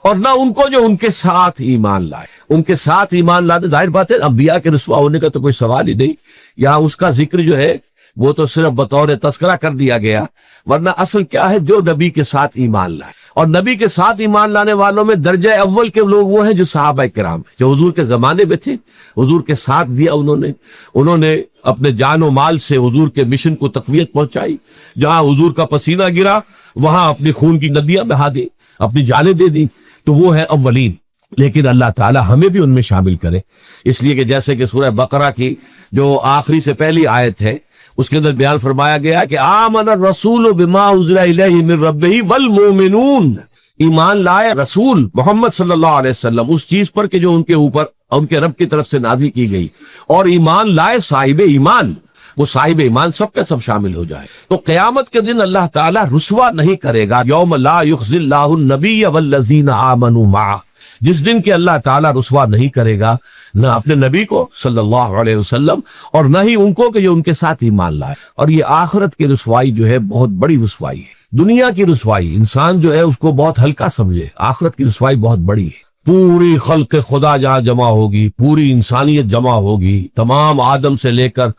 اور نہ ان کو جو ان کے ساتھ ایمان لائے۔ ان کے ساتھ ایمان لانے، ظاہر بات ہے انبیاء کے رسوا ہونے کا تو کوئی سوال ہی نہیں، یہاں اس کا ذکر جو ہے وہ تو صرف بطور تذکرہ کر دیا گیا، ورنہ اصل کیا ہے، جو نبی کے ساتھ ایمان لائے۔ اور نبی کے ساتھ ایمان لانے والوں میں درجہ اول کے لوگ وہ ہیں جو صحابہ کرام ہیں، جو حضور کے زمانے میں تھے، حضور کے ساتھ دیا انہوں نے اپنے جان و مال سے حضور کے مشن کو تقویت پہنچائی، جہاں حضور کا پسینہ گرا وہاں اپنی خون کی ندیاں بہا دی، اپنی جانیں دے دی، تو وہ ہے اولین۔ لیکن اللہ تعالی ہمیں بھی ان میں شامل کرے، اس لیے کہ جیسے کہ سورہ بقرہ کی جو آخری سے پہلی آیت ہے اس کے اندر بیان فرمایا گیا کہ آمن الرسول بما انزل الیہ من ربہ والمؤمنون، ایمان لائے رسول محمد صلی اللہ علیہ وسلم اس چیز پر کہ جو ان کے اوپر ان کے رب کی طرف سے نازل کی گئی، اور ایمان لائے صاحب ایمان، وہ صاحب ایمان سب کا سب شامل ہو جائے۔ تو قیامت کے دن اللہ تعالیٰ رسوا نہیں کرے گا، یوم لا یخزی اللہ النبی والذین آمنوا معہ، جس دن کہ اللہ تعالیٰ رسوا نہیں کرے گا نہ اپنے نبی کو صلی اللہ علیہ وسلم اور نہ ہی ان کو کہ جو ان کے ساتھ ایمان لائے. اور یہ آخرت کی رسوائی جو ہے بہت بڑی رسوائی ہے. دنیا کی رسوائی انسان جو ہے اس کو بہت ہلکا سمجھے، آخرت کی رسوائی بہت بڑی ہے. پوری خلق خدا جہاں جمع ہوگی، پوری انسانیت جمع ہوگی، تمام آدم سے لے کر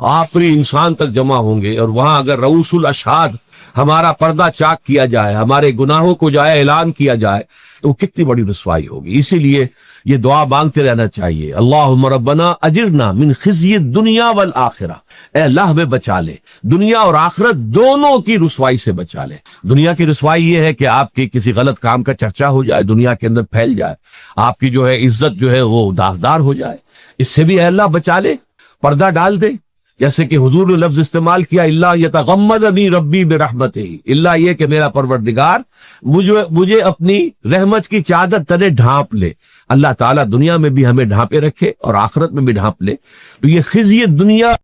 آخری انسان تک جمع ہوں گے، اور وہاں اگر رؤوس الاشہاد ہمارا پردہ چاک کیا جائے، ہمارے گناہوں کو جائے اعلان کیا جائے، تو وہ کتنی بڑی رسوائی ہوگی. اسی لیے یہ دعا مانگتے رہنا چاہیے، اللہم ربنا اجرنا من خزی الدنیا والآخرہ. اے اللہ ہمیں بچا لے، دنیا اور آخرت دونوں کی رسوائی سے بچا لے. دنیا کی رسوائی یہ ہے کہ آپ کی کسی غلط کام کا چرچا ہو جائے، دنیا کے اندر پھیل جائے، آپ کی جو ہے عزت جو ہے وہ داغدار ہو جائے. اس سے بھی اے اللہ بچا لے، پردہ ڈال دے. جیسے کہ حضور نے لفظ استعمال کیا، اللہ یتغمدنی ربی برحمتہ، اللہ یہ کہ میرا پروردگار مجھے اپنی رحمت کی چادر تلے ڈھانپ لے. اللہ تعالیٰ دنیا میں بھی ہمیں ڈھانپے رکھے اور آخرت میں بھی ڈھانپ لے. تو یہ خزی دنیا